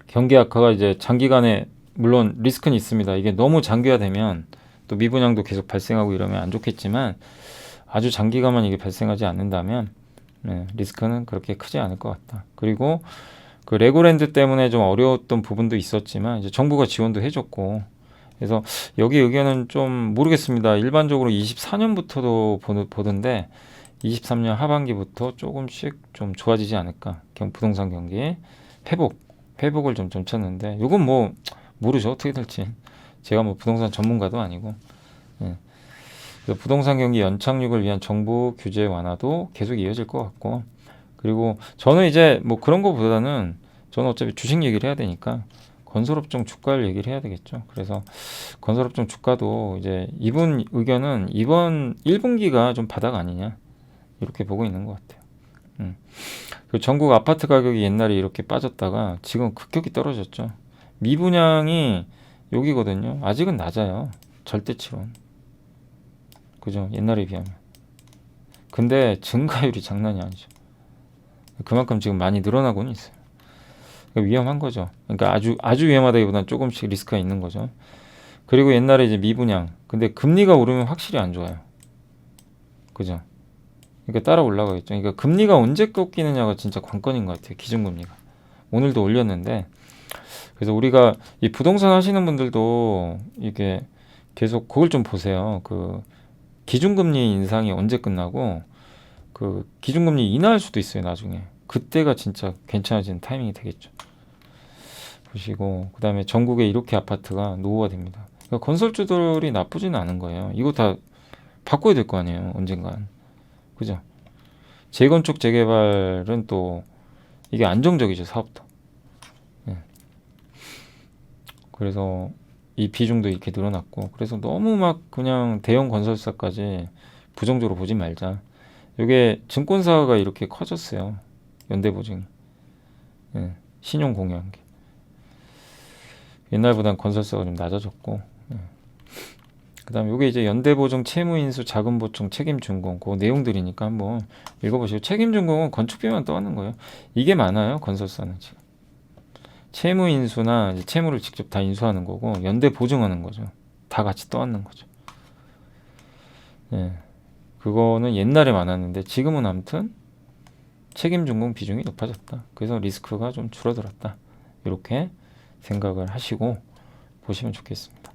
경기 악화가 이제 장기간에 물론 리스크는 있습니다. 이게 너무 장기화되면 또 미분양도 계속 발생하고 이러면 안 좋겠지만 아주 장기간만 이게 발생하지 않는다면 네, 리스크는 그렇게 크지 않을 것 같다. 그리고 그 레고랜드 때문에 좀 어려웠던 부분도 있었지만 이제 정부가 지원도 해줬고 그래서 여기 의견은 좀 모르겠습니다. 일반적으로 24년부터도 보던데 23년 하반기부터 조금씩 좀 좋아지지 않을까. 부동산 경기 회복을 좀 쳤는데 이건 뭐 모르죠. 어떻게 될지. 제가 뭐 부동산 전문가도 아니고. 예. 그래서 부동산 경기 연착륙을 위한 정부 규제 완화도 계속 이어질 것 같고 그리고 저는 이제 뭐 그런 거보다는 저는 어차피 주식 얘기를 해야 되니까 건설업종 주가를 얘기를 해야 되겠죠. 그래서 건설업종 주가도 이제 이분 의견은 이번 1분기가 좀 바닥 아니냐 이렇게 보고 있는 것 같아요. 그 전국 아파트 가격이 옛날에 이렇게 빠졌다가 지금 급격히 떨어졌죠. 미분양이 여기거든요. 아직은 낮아요. 절대치로는. 그죠? 옛날에 비하면. 근데 증가율이 장난이 아니죠. 그만큼 지금 많이 늘어나고는 있어요. 그러니까 위험한 거죠. 그러니까 아주 위험하다기보다는 조금씩 리스크가 있는 거죠. 그리고 옛날에 이제 미분양. 근데 금리가 오르면 확실히 안 좋아요. 그죠? 그러니까 따라 올라가겠죠. 그러니까 금리가 언제 꺾이느냐가 진짜 관건인 것 같아요. 기준금리가. 오늘도 올렸는데 그래서 우리가 이 부동산 하시는 분들도 이게 계속 그걸 좀 보세요. 그 기준금리 인상이 언제 끝나고 그 기준금리 인하할 수도 있어요. 나중에. 그때가 진짜 괜찮아지는 타이밍이 되겠죠. 보시고 그 다음에 전국에 이렇게 아파트가 노후가 됩니다. 그러니까 건설주들이 나쁘지는 않은 거예요. 이거 다 바꿔야 될 거 아니에요. 언젠간. 그죠? 재건축 재개발은 또 이게 안정적이죠. 사업도. 예. 그래서 이 비중도 이렇게 늘어났고 그래서 너무 막 그냥 대형 건설사까지 부정적으로 보지 말자. 이게 증권사가 이렇게 커졌어요. 연대보증이. 예, 신용 공유한 게. 옛날보단 건설사가 좀 낮아졌고. 예. 그다음에 이게 이제 연대보증, 채무인수, 자금보충, 책임준공 그 내용들이니까 한번 읽어보시고. 책임준공은 건축비만 떠안는 거예요. 이게 많아요. 건설사는 지금. 채무인수나 이제 채무를 직접 다 인수하는 거고 연대보증하는 거죠. 다 같이 떠안는 거죠. 예. 그거는 옛날에 많았는데 지금은 아무튼 책임준공 비중이 높아졌다. 그래서 리스크가 좀 줄어들었다. 이렇게 생각을 하시고 보시면 좋겠습니다.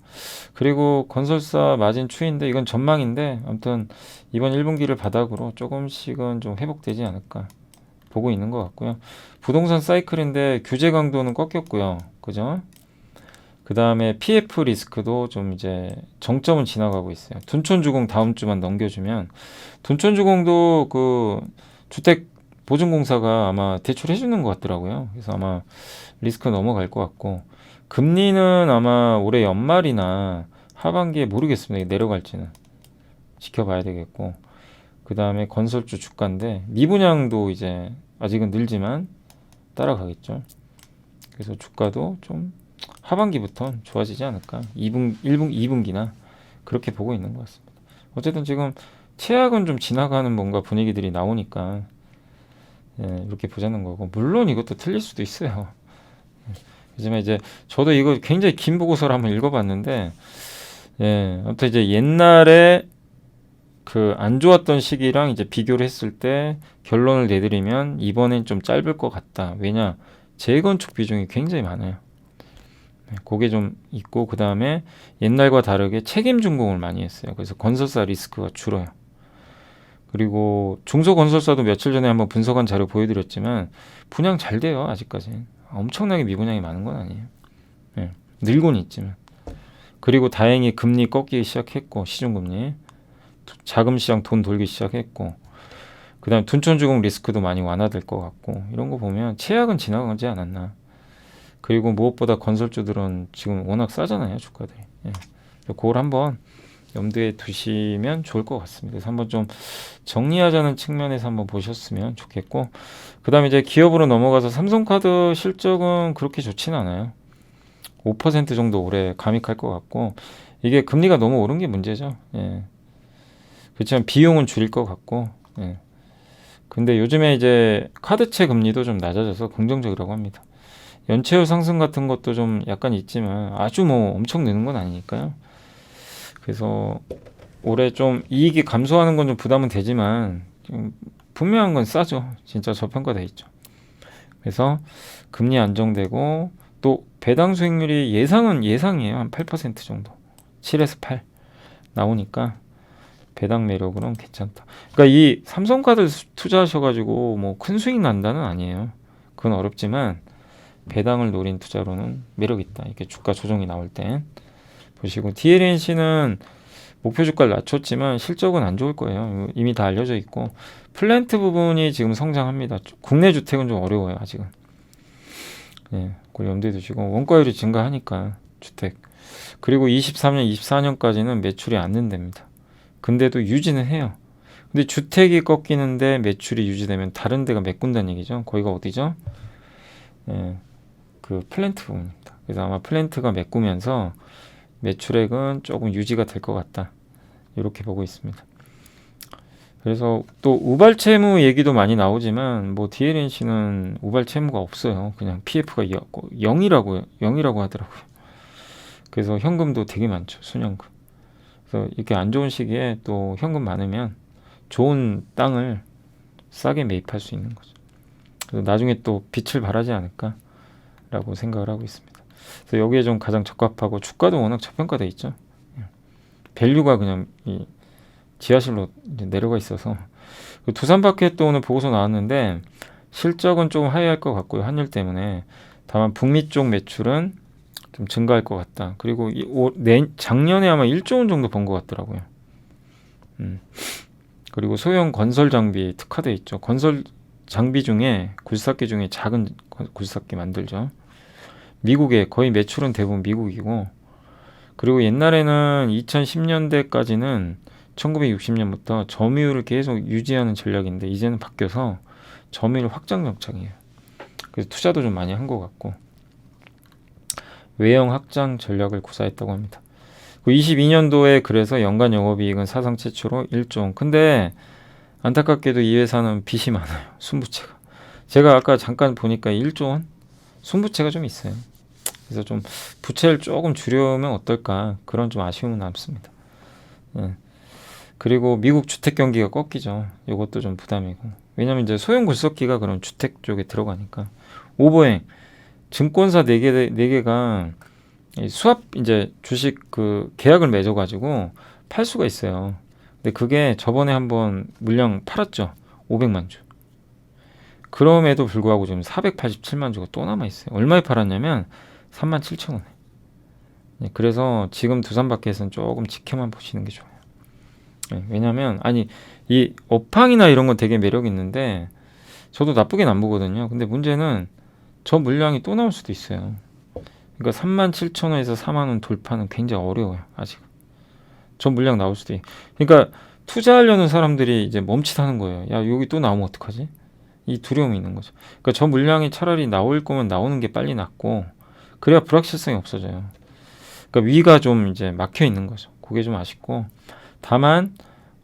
그리고 건설사 마진 추이인데 이건 전망인데 아무튼 이번 1분기를 바닥으로 조금씩은 좀 회복되지 않을까 보고 있는 것 같고요. 부동산 사이클인데 규제 강도는 꺾였고요. 그죠? 그 다음에 PF 리스크도 좀 이제 정점은 지나가고 있어요. 둔촌주공 다음 주만 넘겨주면 둔촌주공도 그 주택 보증공사가 아마 대출해 주는 것 같더라고요. 그래서 아마 리스크 넘어갈 것 같고 금리는 아마 올해 연말이나 하반기에 모르겠습니다. 내려갈지는 지켜봐야 되겠고 그 다음에 건설주 주가인데 미분양도 이제 아직은 늘지만 따라가겠죠. 그래서 주가도 좀 하반기부터 좋아지지 않을까. 2분기나 그렇게 보고 있는 것 같습니다. 어쨌든 지금 최악은 좀 지나가는 뭔가 분위기들이 나오니까 예, 이렇게 보자는 거고 물론 이것도 틀릴 수도 있어요. 하지만 이제 저도 이거 굉장히 긴 보고서를 한번 읽어봤는데 예, 아무튼 이제 옛날에 그 안 좋았던 시기랑 이제 비교를 했을 때 결론을 내드리면 이번엔 좀 짧을 것 같다. 왜냐 재건축 비중이 굉장히 많아요. 네, 그게 좀 있고 그 다음에 옛날과 다르게 책임 준공을 많이 했어요. 그래서 건설사 리스크가 줄어요. 그리고 중소건설사도 며칠 전에 한번 분석한 자료 보여드렸지만 분양 잘 돼요. 아직까지 엄청나게 미분양이 많은 건 아니에요. 네, 늘고는 있지만 그리고 다행히 금리 꺾이기 시작했고 시중금리 자금시장 돈 돌기 시작했고 그 다음에 둔촌주공 리스크도 많이 완화될 것 같고 이런 거 보면 최악은 지나가지 않았나. 그리고 무엇보다 건설주들은 지금 워낙 싸잖아요. 주가들이. 예. 그걸 한번 염두에 두시면 좋을 것 같습니다. 그래서 한번 좀 정리하자는 측면에서 한번 보셨으면 좋겠고 그 다음에 이제 기업으로 넘어가서 삼성카드 실적은 그렇게 좋지는 않아요. 5% 정도 올해 감익할 것 같고 이게 금리가 너무 오른 게 문제죠. 예. 그렇지만 비용은 줄일 것 같고 예. 근데 요즘에 이제 카드채 금리도 좀 낮아져서 긍정적이라고 합니다. 연체율 상승 같은 것도 좀 약간 있지만 아주 뭐 엄청 느는 건 아니니까요. 그래서 올해 좀 이익이 감소하는 건 좀 부담은 되지만 분명한 건 싸죠. 진짜 저평가돼 있죠. 그래서 금리 안정되고 또 배당 수익률이 예상이에요. 한 8% 정도. 7에서 8 나오니까 배당 매력으로는 괜찮다. 그러니까 이 삼성카드 투자하셔가지고 뭐 큰 수익 난다는 아니에요. 그건 어렵지만 배당을 노린 투자로는 매력 있다. 이렇게 주가 조정이 나올 때 보시고 DLNC는 목표 주가를 낮췄지만 실적은 안 좋을 거예요. 이미 다 알려져 있고 플랜트 부분이 지금 성장합니다. 국내 주택은 좀 어려워요. 아직은. 예, 그걸 염두에 두시고 원가율이 증가하니까 주택 그리고 23년, 24년까지는 매출이 안 는답니다. 근데도 유지는 해요. 근데 주택이 꺾이는데 매출이 유지되면 다른 데가 메꾼다는 얘기죠. 거기가 어디죠? 예, 그 플랜트 부분입니다. 그래서 아마 플랜트가 메꾸면서 매출액은 조금 유지가 될 것 같다. 이렇게 보고 있습니다. 그래서 또 우발 채무 얘기도 많이 나오지만 뭐 DLNC는 우발 채무가 없어요. 그냥 PF가 0이라고 하더라고요. 그래서 현금도 되게 많죠. 순현금. 그래서 이렇게 안 좋은 시기에 또 현금 많으면 좋은 땅을 싸게 매입할 수 있는 거죠. 그래서 나중에 또 빛을 발하지 않을까라고 생각을 하고 있습니다. 그래서 여기에 좀 가장 적합하고 주가도 워낙 저평가돼 있죠. 밸류가 그냥 이 지하실로 이제 내려가 있어서 두산마켓도 오늘 보고서 나왔는데 실적은 좀 하회할 것 같고요. 환율 때문에 다만 북미 쪽 매출은 좀 증가할 것 같다. 그리고 작년에 아마 1조 원 정도 번 것 같더라고요. 그리고 소형 건설 장비 특화돼 있죠. 건설 장비 중에 굴삭기 중에 작은 굴삭기 만들죠. 미국에 거의 매출은 대부분 미국이고 그리고 옛날에는 2010년대까지는 1960년부터 점유율을 계속 유지하는 전략인데 이제는 바뀌어서 점유율 확장 정책이에요. 그래서 투자도 좀 많이 한 것 같고 외형 확장 전략을 구사했다고 합니다. 22년도에 그래서 연간 영업이익은 사상 최초로 1조 원. 근데 안타깝게도 이 회사는 빚이 많아요. 순부채가. 제가 아까 잠깐 보니까 1조 원? 순부채가 좀 있어요. 그래서 좀 부채를 조금 줄여면 어떨까 그런 좀 아쉬움은 남습니다. 예. 그리고 미국 주택 경기가 꺾이죠. 이것도 좀 부담이고. 왜냐면 이제 소형 굴석기가 그런 주택 쪽에 들어가니까. 오버행 증권사 4개가 수합 이제 주식 그 계약을 맺어가지고 팔 수가 있어요. 근데 그게 저번에 한번 물량 팔았죠. 500만 주. 그럼에도 불구하고 지금 487만 주가 또 남아 있어요. 얼마에 팔았냐면 37,000원에. 네, 그래서 지금 두산마켓은 조금 지켜만 보시는 게 좋아요. 네, 왜냐면 아니 이 업황이나 이런 건 되게 매력 있는데 저도 나쁘게는 안 보거든요. 근데 문제는 저 물량이 또 나올 수도 있어요. 그러니까 37,000원에서 4만 원 돌파는 굉장히 어려워요. 아직. 저 물량 나올 수도 있고. 그러니까 투자하려는 사람들이 이제 멈칫하는 거예요. 야, 여기 또 나오면 어떡하지? 이 두려움이 있는 거죠. 그러니까 저 물량이 차라리 나올 거면 나오는 게 빨리 낫고 그래야 불확실성이 없어져요. 그러니까 위가 좀 이제 막혀 있는 거죠. 그게 좀 아쉽고 다만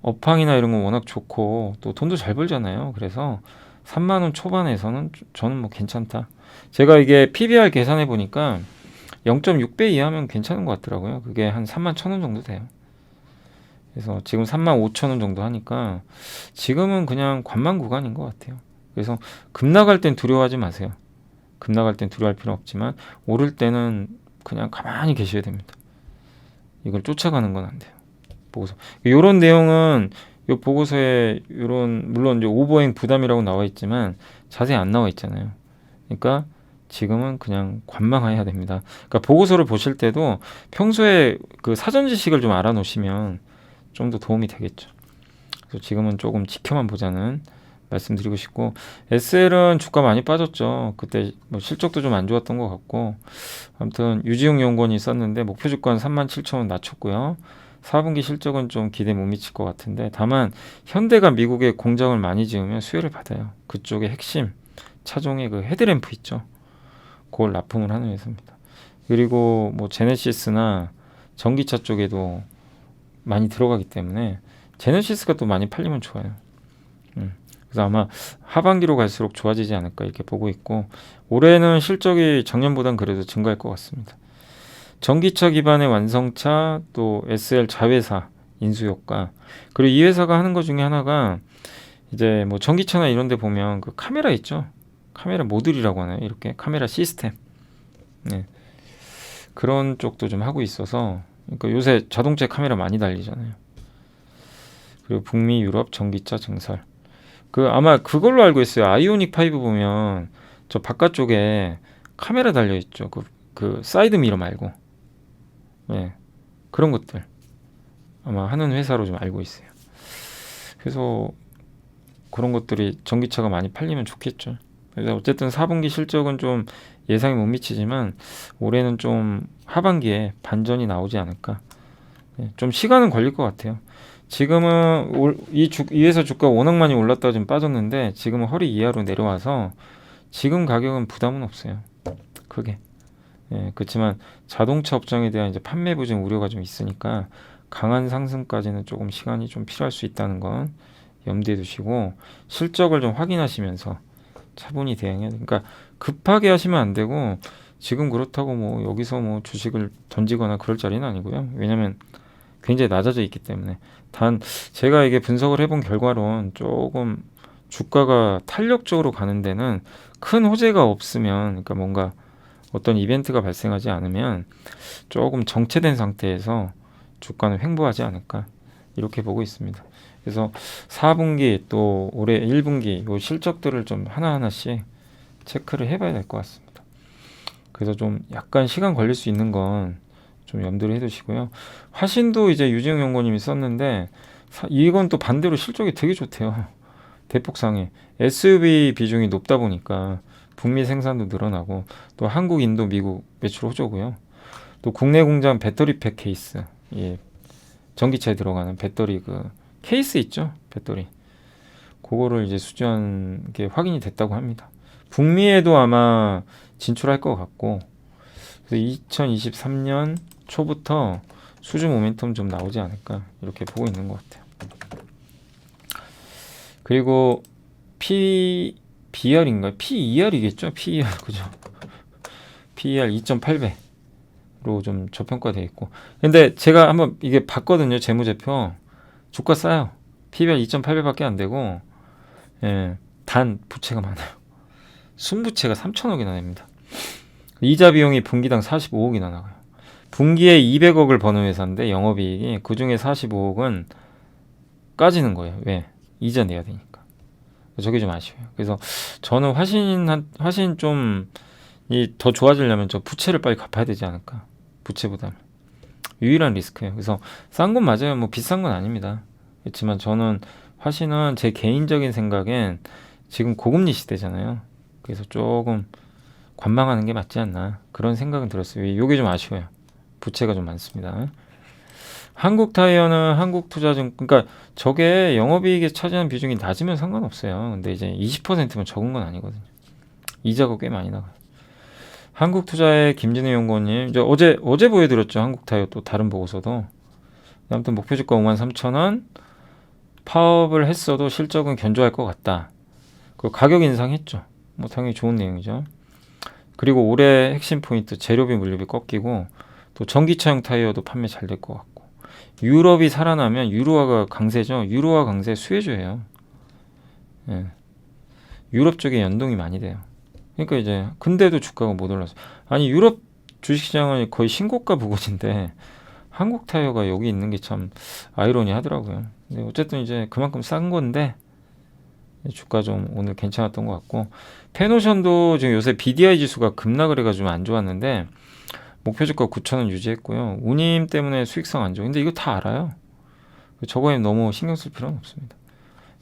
업황이나 이런 건 워낙 좋고 또 돈도 잘 벌잖아요. 그래서 3만 원 초반에서는 저는 뭐 괜찮다. 제가 이게 PBR 계산해 보니까 0.6배 이하면 괜찮은 것 같더라고요. 그게 한 3만 1천 원 정도 돼요. 그래서 지금 3만 5천 원 정도 하니까 지금은 그냥 관망 구간인 것 같아요. 그래서 급 나갈 땐 두려워하지 마세요. 급 나갈 땐 두려워할 필요 없지만 오를 때는 그냥 가만히 계셔야 됩니다. 이걸 쫓아가는 건 안 돼요. 보고서. 이런 내용은 이 보고서에 이런 물론 이제 오버행 부담이라고 나와 있지만 자세히 안 나와 있잖아요. 그러니까 지금은 그냥 관망해야 됩니다. 그러니까 보고서를 보실 때도 평소에 그 사전 지식을 좀 알아놓으시면 좀 더 도움이 되겠죠. 그래서 지금은 조금 지켜만 보자는 말씀드리고 싶고 SL은 주가 많이 빠졌죠. 그때 뭐 실적도 좀 안 좋았던 것 같고 아무튼 유지용 연구원이 썼는데 목표 주가는 37,000원 낮췄고요. 4분기 실적은 좀 기대 못 미칠 것 같은데 다만 현대가 미국에 공장을 많이 지으면 수혜를 받아요. 그쪽에 핵심 차종의 그 헤드램프 있죠. 그걸 납품을 하는 회사입니다. 그리고 뭐 제네시스나 전기차 쪽에도 많이 들어가기 때문에 제네시스가 또 많이 팔리면 좋아요. 그래서 아마 하반기로 갈수록 좋아지지 않을까 이렇게 보고 있고 올해는 실적이 작년보단 그래도 증가할 것 같습니다. 전기차 기반의 완성차 또 SL 자회사 인수 효과 그리고 이 회사가 하는 것 중에 하나가 이제 뭐 전기차나 이런 데 보면 그 카메라 있죠. 카메라 모듈이라고 하나요? 이렇게 카메라 시스템. 네. 그런 쪽도 좀 하고 있어서 그러니까 요새 자동차 카메라 많이 달리잖아요. 그리고 북미 유럽 전기차 증설. 그 아마 그걸로 알고 있어요. 아이오닉 5 보면 저 바깥쪽에 카메라 달려 있죠. 그 사이드 미러 말고. 네. 그런 것들 아마 하는 회사로 좀 알고 있어요. 그래서 그런 것들이 전기차가 많이 팔리면 좋겠죠. 그래서 어쨌든 4분기 실적은 좀 예상에 못 미치지만 올해는 좀 하반기에 반전이 나오지 않을까. 네, 좀 시간은 걸릴 것 같아요. 지금은 이 회사 주가 워낙 많이 올랐다가 좀 빠졌는데 지금은 허리 이하로 내려와서 지금 가격은 부담은 없어요. 크게. 예, 그렇지만 자동차 업종에 대한 이제 판매 부진 우려가 좀 있으니까 강한 상승까지는 조금 시간이 좀 필요할 수 있다는 건 염두에 두시고 실적을 좀 확인하시면서 차분히 대응해야 돼요. 그러니까 급하게 하시면 안 되고 지금 그렇다고 뭐 여기서 뭐 주식을 던지거나 그럴 자리는 아니고요. 왜냐하면 굉장히 낮아져 있기 때문에 단 제가 이게 분석을 해본 결과론 조금 주가가 탄력적으로 가는 데는 큰 호재가 없으면 그러니까 뭔가 어떤 이벤트가 발생하지 않으면 조금 정체된 상태에서 주가는 횡보하지 않을까 이렇게 보고 있습니다. 그래서 4분기 또 올해 1분기 요 실적들을 좀 하나하나씩 체크를 해봐야 될 것 같습니다. 그래서 좀 약간 시간 걸릴 수 있는 건 좀 염두를 해두시고요. 화신도 이제 유지영 연구원님이 썼는데 이건 또 반대로 실적이 되게 좋대요. 대폭 상해. SUV 비중이 높다 보니까 북미 생산도 늘어나고 또 한국, 인도, 미국 매출 호조고요. 또 국내 공장 배터리팩 케이스 예, 전기차에 들어가는 배터리 그 케이스 있죠, 배터리. 그거를 이제 수주한 게 확인이 됐다고 합니다. 북미에도 아마 진출할 것 같고, 그래서 2023년 초부터 수주 모멘텀 좀 나오지 않을까 이렇게 보고 있는 것 같아요. 그리고 PBR인가요? PER이겠죠? PER 그죠? PER 2.8배로 좀 저평가되어 있고, 근데 제가 한번 이게 봤거든요. 재무제표 주가 싸요. PBR 2.8배밖에 안 되고, 예, 단 부채가 많아요. 순부채가 3천억이나 됩니다. 이자 비용이 분기당 45억이나 나가요. 분기에 200억을 버는 회사인데 영업이익이 그중에 45억은 까지는 거예요. 왜? 이자 내야 되니까. 저게 좀 아쉬워요. 그래서 저는 화신 좀 더 좋아지려면 저 부채를 빨리 갚아야 되지 않을까. 부채보다는 유일한 리스크예요. 그래서 싼 건 맞아요. 뭐 비싼 건 아닙니다. 그렇지만 저는 화신은 제 개인적인 생각엔 지금 고금리 시대잖아요. 그래서 조금 관망하는 게 맞지 않나 그런 생각은 들었어요. 이게 좀 아쉬워요. 부채가 좀 많습니다. 한국타이어는 한국투자증, 그러니까 저게 영업이익에 차지하는 비중이 낮으면 상관없어요. 근데 이제 20%면 적은 건 아니거든요. 이자가 꽤 많이 나가요. 한국투자의 김진우 연구원님, 이제 어제 보여드렸죠. 한국타이어 또 다른 보고서도. 아무튼 목표주가 53,000원, 파업을 했어도 실적은 견조할 것 같다. 그 가격 인상했죠. 뭐 당연히 좋은 내용이죠. 그리고 올해 핵심 포인트 재료비 물류비 꺾이고 또 전기차용 타이어도 판매 잘 될 것 같고, 유럽이 살아나면 유로화가 강세죠. 유로화 강세 수혜주예요. 예. 유럽 쪽에 연동이 많이 돼요. 그러니까 이제 근데도 주가가 못 올라서, 아니 유럽 주식시장은 거의 신고가 부근인데 한국 타이어가 여기 있는 게 참 아이러니하더라고요. 근데 어쨌든 이제 그만큼 싼 건데 주가 좀 오늘 괜찮았던 것 같고, 페노션도 지금 요새 BDI 지수가 급락을 해가지고 안 좋았는데 목표 주가 9,000원 유지했고요. 운임 때문에 수익성 안 좋아. 근데 이거 다 알아요. 저거에 너무 신경 쓸 필요는 없습니다.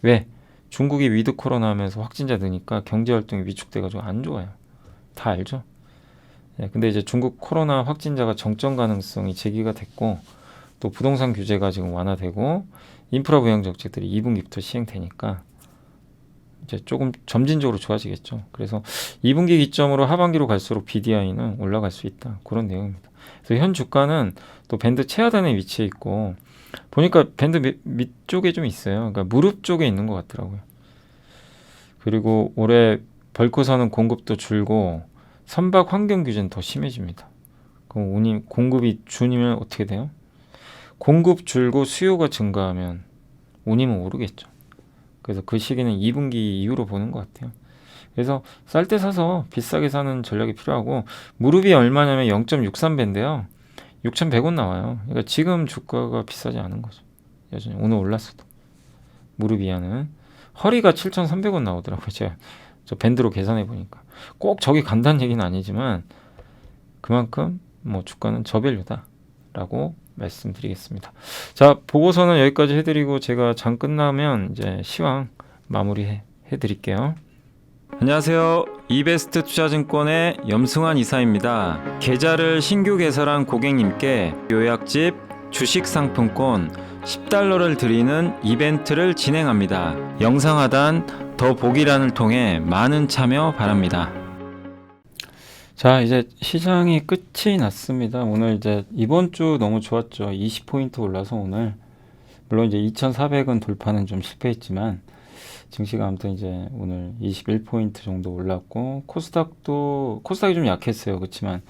왜? 중국이 위드 코로나 하면서 확진자 드니까 경제 활동이 위축돼가지고 안 좋아요. 다 알죠. 네, 근데 이제 중국 코로나 확진자가 정점 가능성이 제기가 됐고, 또 부동산 규제가 지금 완화되고 인프라 부양 정책들이 2분기부터 시행되니까 이제 조금 점진적으로 좋아지겠죠. 그래서 2분기 기점으로 하반기로 갈수록 BDI는 올라갈 수 있다. 그런 내용입니다. 그래서 현 주가는 또 밴드 최하단에 위치해 있고, 보니까 밴드 밑쪽에 좀 있어요. 그러니까 무릎 쪽에 있는 것 같더라고요. 그리고 올해 벌크선은 공급도 줄고 선박 환경 규제는 더 심해집니다. 그럼 공급이 줄이면 어떻게 돼요? 공급 줄고 수요가 증가하면 운임은 오르겠죠. 그래서 그 시기는 2분기 이후로 보는 것 같아요. 그래서 쌀 때 사서 비싸게 사는 전략이 필요하고, 무릎이 얼마냐면 0.63배인데요. 6,100원 나와요. 그러니까 지금 주가가 비싸지 않은 거죠. 여전히 오늘 올랐어도. 무릎 이하는 허리가 7,300원 나오더라고요. 제가 저 밴드로 계산해 보니까 꼭 저기 간다는 얘기는 아니지만 그만큼 뭐 주가는 저밸류다라고 말씀드리겠습니다. 자, 보고서는 여기까지 해드리고 제가 장 끝나면 이제 시황 마무리 해드릴게요. 안녕하세요. 이베스트 투자증권의 염승환 이사입니다. 계좌를 신규 개설한 고객님께 요약집 주식 상품권 10달러를 드리는 이벤트를 진행합니다. 영상 하단 더 보기란을 통해 많은 참여 바랍니다. 자, 이제 시장이 끝이 났습니다. 오늘 이제 이번 주 너무 좋았죠. 20포인트 올라서 오늘, 물론 이제 2,400원 돌파는 좀 실패했지만 증시가 아무튼 이제 오늘 21포인트 정도 올랐고, 코스닥이 좀 약했어요. 그렇지만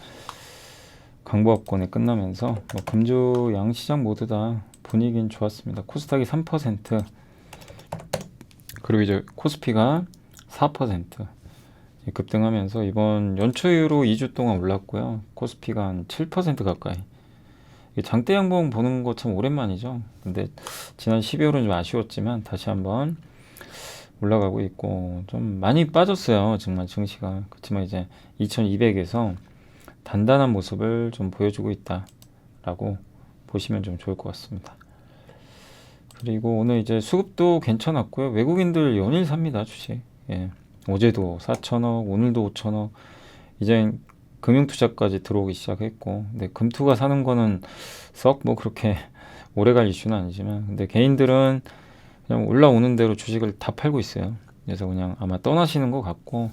강보합권에 끝나면서 뭐 금주 양시장 모두 다 분위기는 좋았습니다. 코스닥이 3%, 그리고 이제 코스피가 4% 급등하면서 이번 연초 이후로 2주 동안 올랐고요. 코스피가 한 7% 가까이. 장대 양봉 보는 거 참 오랜만이죠. 근데 지난 12월은 좀 아쉬웠지만 다시 한번 올라가고 있고, 좀 많이 빠졌어요. 정말 증시가. 그렇지만 이제 2200에서 단단한 모습을 좀 보여주고 있다라고 보시면 좀 좋을 것 같습니다. 그리고 오늘 이제 수급도 괜찮았고요. 외국인들 연일 삽니다, 주식. 예. 어제도 4천억, 오늘도 5천억. 이제 금융투자까지 들어오기 시작했고, 근데 금투가 사는 거는 썩 뭐 그렇게 오래 갈 이슈는 아니지만, 근데 개인들은 그냥 올라오는 대로 주식을 다 팔고 있어요. 그래서 그냥 아마 떠나시는 것 같고,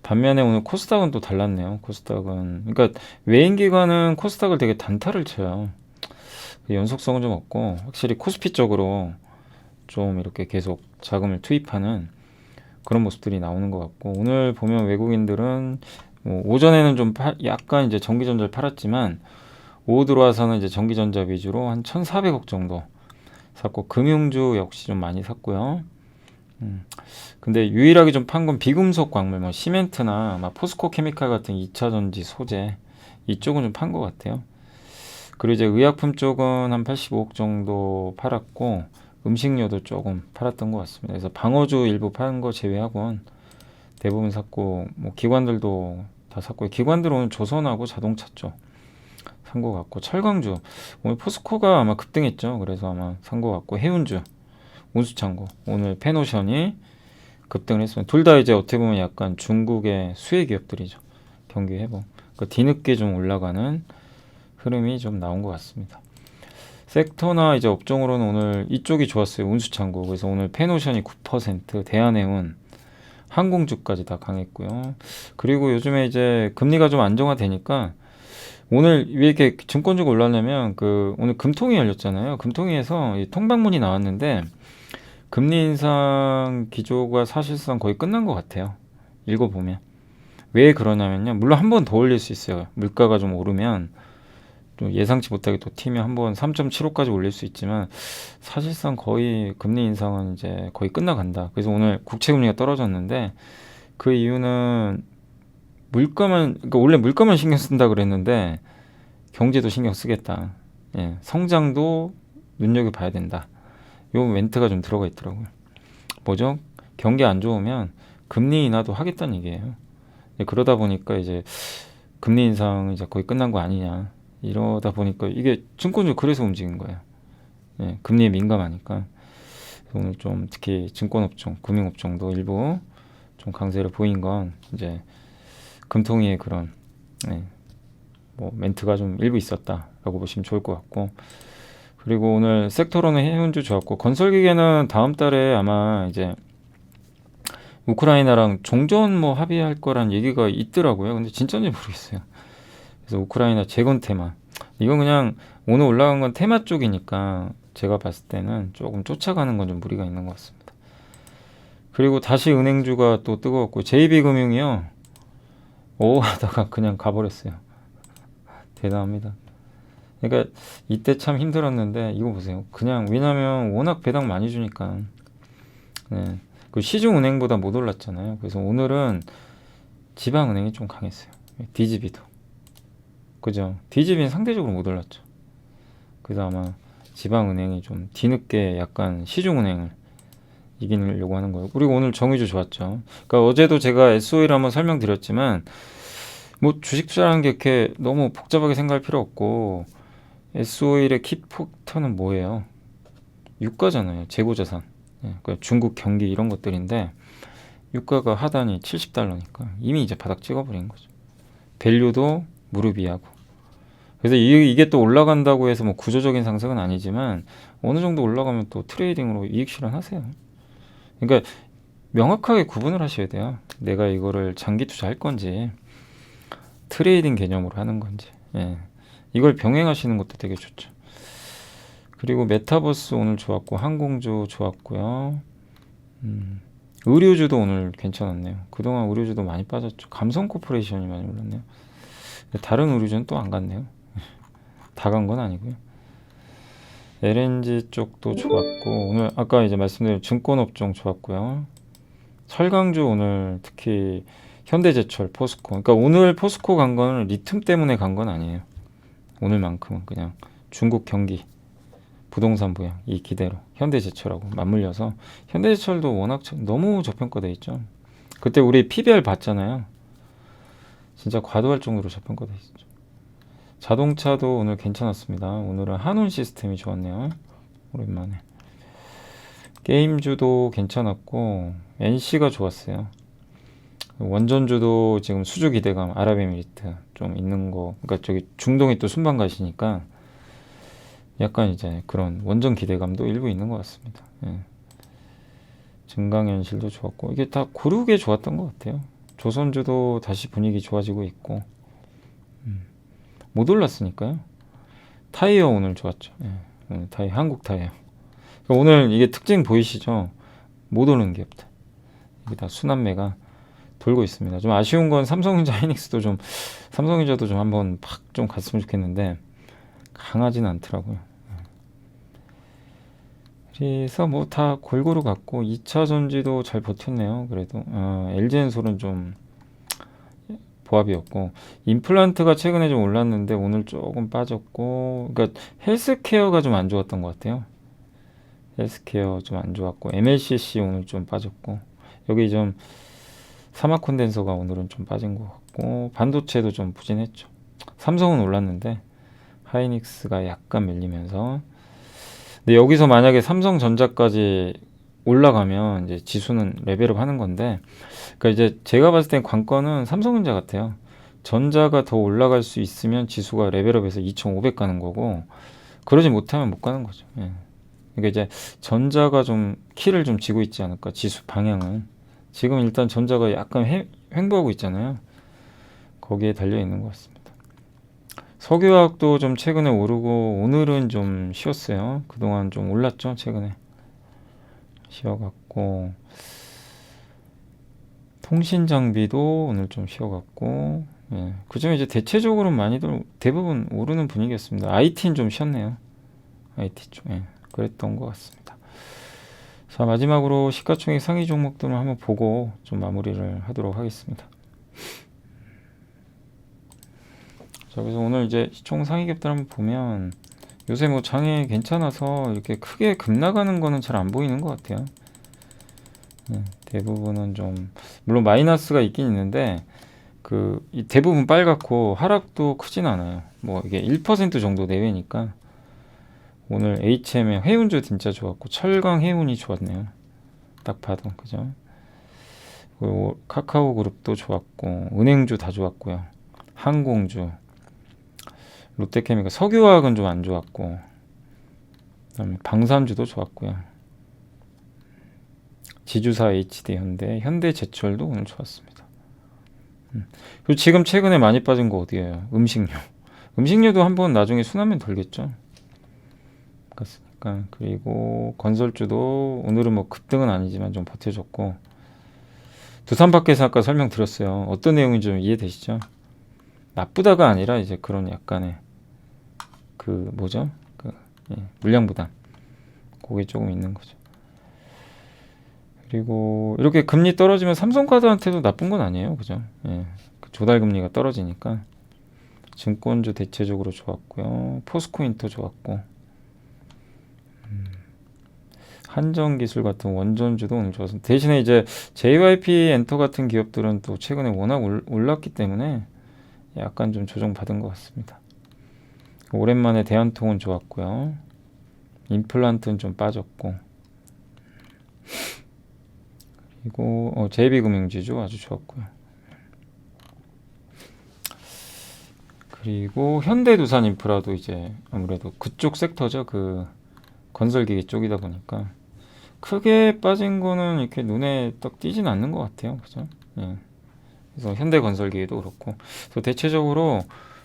반면에 오늘 코스닥은 또 달랐네요. 코스닥은, 그러니까 외인 기관은 코스닥을 되게 단타를 쳐요. 그 연속성은 좀 없고, 확실히 코스피 쪽으로 좀 이렇게 계속 자금을 투입하는 그런 모습들이 나오는 것 같고, 오늘 보면 외국인들은 뭐 오전에는 좀 약간 이제 전기전자를 팔았지만, 오후 들어와서는 이제 전기전자 위주로 한 1,400억 정도 샀고, 금융주 역시 좀 많이 샀고요. 근데 유일하게 좀 판 건 비금속 광물, 뭐 시멘트나 막 포스코 케미칼 같은 2차전지 소재 이쪽은 좀 판 것 같아요. 그리고 이제 의약품 쪽은 한 85억 정도 팔았고, 음식료도 조금 팔았던 것 같습니다. 그래서 방어주 일부 파는 거 제외하고는 대부분 샀고, 뭐 기관들도 다 샀고, 기관들은 오늘 조선하고 자동차 쪽 산 것 같고, 철강주 오늘 포스코가 아마 급등했죠. 그래서 아마 산 것 같고, 해운주, 운수창고 오늘 페노션이 급등을 했습니다. 둘 다 이제 어떻게 보면 약간 중국의 수혜 기업들이죠. 경기 회복. 그 뒤늦게 좀 올라가는 흐름이 좀 나온 것 같습니다. 섹터나 이제 업종으로는 오늘 이쪽이 좋았어요. 운수창고. 그래서 오늘 페노션이 9%, 대한해운, 항공주까지 다 강했고요. 그리고 요즘에 이제 금리가 좀 안정화되니까 오늘 왜 이렇게 증권주가 올랐냐면 그 오늘 금통위 열렸잖아요. 금통위에서 이 통방문이 나왔는데 금리 인상 기조가 사실상 거의 끝난 것 같아요. 읽어보면. 왜 그러냐면요. 물론 한 번 더 올릴 수 있어요. 물가가 좀 오르면 좀 예상치 못하게 또 튀면 한번 3.75까지 올릴 수 있지만 사실상 거의 금리 인상은 이제 거의 끝나간다. 그래서 오늘 국채 금리가 떨어졌는데 그 이유는 물가만, 그러니까 원래 물가만 신경 쓴다 그랬는데 경제도 신경 쓰겠다. 예, 성장도 눈여겨봐야 된다. 요 멘트가 좀 들어가 있더라고요. 뭐죠? 경기 안 좋으면 금리 인하도 하겠다는 얘기예요. 예, 그러다 보니까 이제 금리 인상 이제 거의 끝난 거 아니냐. 이러다 보니까 이게 증권주 그래서 움직인 거예요. 예, 금리에 민감하니까. 오늘 좀 특히 증권업종, 금융업종도 일부 좀 강세를 보인 건 이제 금통위의 그런 뭐 멘트가 좀 일부 있었다라고 보시면 좋을 것 같고, 그리고 오늘 섹터로는 해운주 좋았고, 건설기계는 다음 달에 아마 이제 우크라이나랑 종전 뭐 합의할 거란 얘기가 있더라고요. 근데 진짜인지 모르겠어요. 그래서 우크라이나 재건 테마, 이건 그냥 오늘 올라간 건 테마 쪽이니까 제가 봤을 때는 조금 쫓아가는 건 좀 무리가 있는 것 같습니다. 그리고 다시 은행주가 또 뜨거웠고, JB금융이요 오 하다가 그냥 가버렸어요. 대단합니다. 그러니까 이때 참 힘들었는데 이거 보세요. 그냥 왜냐면 워낙 배당 많이 주니까. 네. 그 시중은행보다 못 올랐잖아요. 그래서 오늘은 지방은행이 좀 강했어요. DGB도. 그죠? DGB는 상대적으로 못 올랐죠. 그래서 아마 지방은행이 좀 뒤늦게 약간 시중은행을 이기려고 하는 거예요. 그리고 오늘 정유주 좋았죠. 그러니까 어제도 제가 SOE를 한번 설명드렸지만 뭐 주식 투자라는 게 이렇게 너무 복잡하게 생각할 필요 없고, SOE의 키포터는 뭐예요? 유가잖아요. 재고자산. 예, 그러니까 중국 경기 이런 것들인데 유가가 하단이 70달러니까 이미 이제 바닥 찍어버린 거죠. 밸류도 무릎 위하고. 그래서 이게 또 올라간다고 해서 뭐 구조적인 상승은 아니지만 어느 정도 올라가면 또 트레이딩으로 이익 실현하세요. 그러니까 명확하게 구분을 하셔야 돼요. 내가 이거를 장기 투자할 건지 트레이딩 개념으로 하는 건지. 예. 이걸 병행하시는 것도 되게 좋죠. 그리고 메타버스 오늘 좋았고, 항공주 좋았고요. 의료주도 오늘 괜찮았네요. 그동안 의료주도 많이 빠졌죠. 감성코퍼레이션이 많이 올랐네요. 다른 의료주는 또 안 갔네요. 다 간 건 아니고요. LNG 쪽도 좋았고, 오늘 아까 이제 말씀드린 증권업종 좋았고요. 철강주 오늘 특히 현대제철, 포스코. 그러니까 오늘 포스코 간 거는 리튬 때문에 간 건 아니에요. 오늘만큼은 그냥 중국 경기, 부동산 부양 이 기대로 현대제철하고 맞물려서, 현대제철도 워낙 너무 저평가돼 있죠. 그때 우리 PBR 봤잖아요. 진짜 과도할 정도로 저평가돼 있죠. 자동차도 오늘 괜찮았습니다. 오늘은 한운 시스템이 좋았네요. 오랜만에. 게임주도 괜찮았고, NC가 좋았어요. 원전주도 지금 수주 기대감, 아랍에미리트 좀 있는 거. 그러니까 저기 중동이 또 순방 가시니까 약간 이제 그런 원전 기대감도 일부 있는 것 같습니다. 예. 증강현실도 좋았고 이게 다 고르게 좋았던 것 같아요. 조선주도 다시 분위기 좋아지고 있고 못 올랐으니까요. 타이어 오늘 좋았죠. 예. 오늘 타이어 한국 타이어. 그러니까 오늘 이게 특징 보이시죠? 못 오는 기업들. 이게 다 순환매가 돌고 있습니다. 좀 아쉬운 건 삼성전자 하이닉스도 좀 삼성전자도 좀 한번 팍 좀 갔으면 좋겠는데 강하진 않더라고요. 그래서 뭐 다 골고루 갔고 2차 전지도 잘 버텼네요. 그래도 LG엔솔은 좀 보합이었고 임플란트가 최근에 좀 올랐는데 오늘 조금 빠졌고 그러니까 헬스케어가 좀 안 좋았던 것 같아요. 헬스케어 좀 안 좋았고 MLCC 오늘 좀 빠졌고 여기 좀 사막 콘덴서가 오늘은 좀 빠진 것 같고 반도체도 좀 부진했죠. 삼성은 올랐는데 하이닉스가 약간 밀리면서 근데 여기서 만약에 삼성전자까지 올라가면 이제 지수는 레벨업 하는 건데 그러니까 이제 제가 봤을 땐 관건은 삼성전자 같아요. 전자가 더 올라갈 수 있으면 지수가 레벨업해서 2,500 가는 거고 그러지 못하면 못 가는 거죠. 예. 그러니까 이제 전자가 좀 키를 좀 쥐고 있지 않을까 지수 방향은 지금 일단 전자가 약간 횡보하고 있잖아요. 거기에 달려 있는 것 같습니다. 석유화학도 좀 최근에 오르고 오늘은 좀 쉬었어요. 그동안 좀 올랐죠 최근에 쉬어갖고 통신 장비도 오늘 좀 쉬어갖고 예. 그중에 이제 대체적으로 많이들 대부분 오르는 분위기였습니다. IT는 좀 쉬었네요. IT 쪽 예. 그랬던 것 같습니다. 자 마지막으로 시가총액 상위 종목들을 한번 보고 좀 마무리를 하도록 하겠습니다. 자 그래서 오늘 이제 시총 상위 갭들 한번 보면 요새 뭐 장이 괜찮아서 이렇게 크게 급나가는 거는 잘 안 보이는 것 같아요. 대부분은 좀 물론 마이너스가 있긴 있는데 이 대부분 빨갛고 하락도 크진 않아요. 뭐 이게 1% 정도 내외니까 오늘 HM의 해운주 진짜 좋았고 철강 해운이 좋았네요. 딱 봐도 그죠? 그리고 카카오그룹도 좋았고 은행주 다 좋았고요. 항공주, 롯데케미칼, 석유화학은 좀 안 좋았고 그다음에 방산주도 좋았고요. 지주사 HD 현대제철도 오늘 좋았습니다. 그리고 지금 최근에 많이 빠진 거 어디예요? 음식료도 한번 나중에 순환면 돌겠죠. 그러니까 그리고 건설주도 오늘은 뭐 급등은 아니지만 좀 버텨줬고 두산밖에서 아까 설명드렸어요. 어떤 내용인지 좀 이해되시죠? 나쁘다가 아니라 이제 그런 약간의 물량 부담 그게 조금 있는 거죠. 그리고 이렇게 금리 떨어지면 삼성카드한테도 나쁜 건 아니에요. 그죠? 예. 조달금리가 떨어지니까 증권주 대체적으로 좋았고요. 포스코인터 좋았고 한정기술 같은 원전주도 오늘 좋았어. 대신에 이제 JYP 엔터 같은 기업들은 또 최근에 워낙 올랐기 때문에 약간 좀 조정받은 것 같습니다. 오랜만에 대한통운 좋았고요. 임플란트는 좀 빠졌고 그리고 JB금융지주 아주 좋았고요. 그리고 현대두산인프라도 이제 아무래도 그쪽 섹터죠. 그 건설기계 쪽이다 보니까 크게 빠진 거는 이렇게 눈에 딱 띄진 않는 것 같아요. 그죠? 예. 그래서 현대건설기계도 그렇고 그래서 대체적으로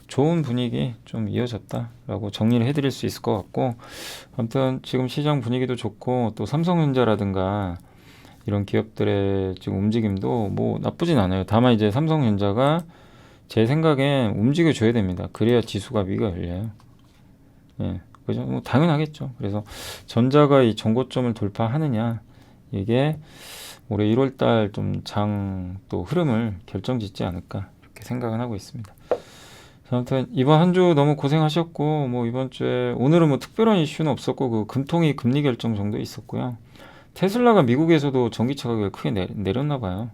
좋은 분위기 좀 이어졌다라고 정리를 해드릴 수 있을 것 같고 아무튼 지금 시장 분위기도 좋고 또 삼성전자라든가 이런 기업들의 지금 움직임도 뭐 나쁘진 않아요. 다만 이제 삼성전자가 제 생각엔 움직여줘야 됩니다. 그래야 지수가 위가 열려요. 예, 그죠? 뭐 당연하겠죠. 그래서 전자가 이 전고점을 돌파하느냐 이게 올해 1월달 좀 장 또 흐름을 결정짓지 않을까 이렇게 생각은 하고 있습니다. 아무튼 이번 한 주 너무 고생하셨고 뭐 이번 주에 오늘은 뭐 특별한 이슈는 없었고 그 금통위 금리 결정 정도 있었고요. 테슬라가 미국에서도 전기차 가격을 크게 내렸나 봐요.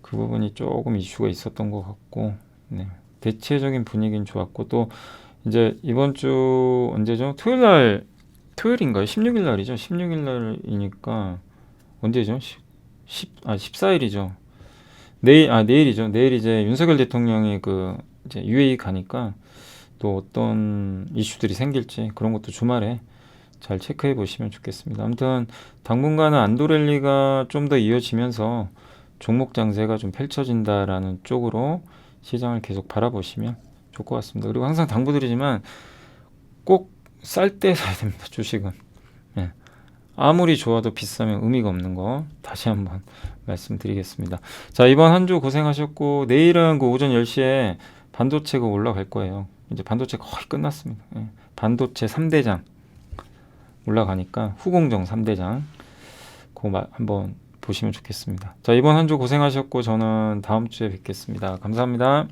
그 부분이 조금 이슈가 있었던 것 같고 네. 대체적인 분위기는 좋았고 또 이제 이번 주 언제죠? 토요일인가요? 16일 날이죠. 16일 날이니까 언제죠? 14일이죠. 내일이죠. 내일 이제 윤석열 대통령이 이제 UAE 가니까 또 어떤 이슈들이 생길지 그런 것도 주말에 잘 체크해 보시면 좋겠습니다. 아무튼 당분간은 안도랠리가 좀 더 이어지면서 종목 장세가 좀 펼쳐진다라는 쪽으로 시장을 계속 바라보시면 좋을 것 같습니다. 그리고 항상 당부드리지만 꼭 쌀 때 사야 됩니다. 주식은. 예. 아무리 좋아도 비싸면 의미가 없는 거 다시 한번 말씀드리겠습니다. 자, 이번 한 주 고생하셨고 내일은 그 오전 10시에 반도체가 올라갈 거예요. 이제 반도체 거의 끝났습니다. 예. 반도체 3대장 올라가니까 후공정 3대장 그거 한번 보시면 좋겠습니다. 자, 이번 한 주 고생하셨고 저는 다음 주에 뵙겠습니다. 감사합니다.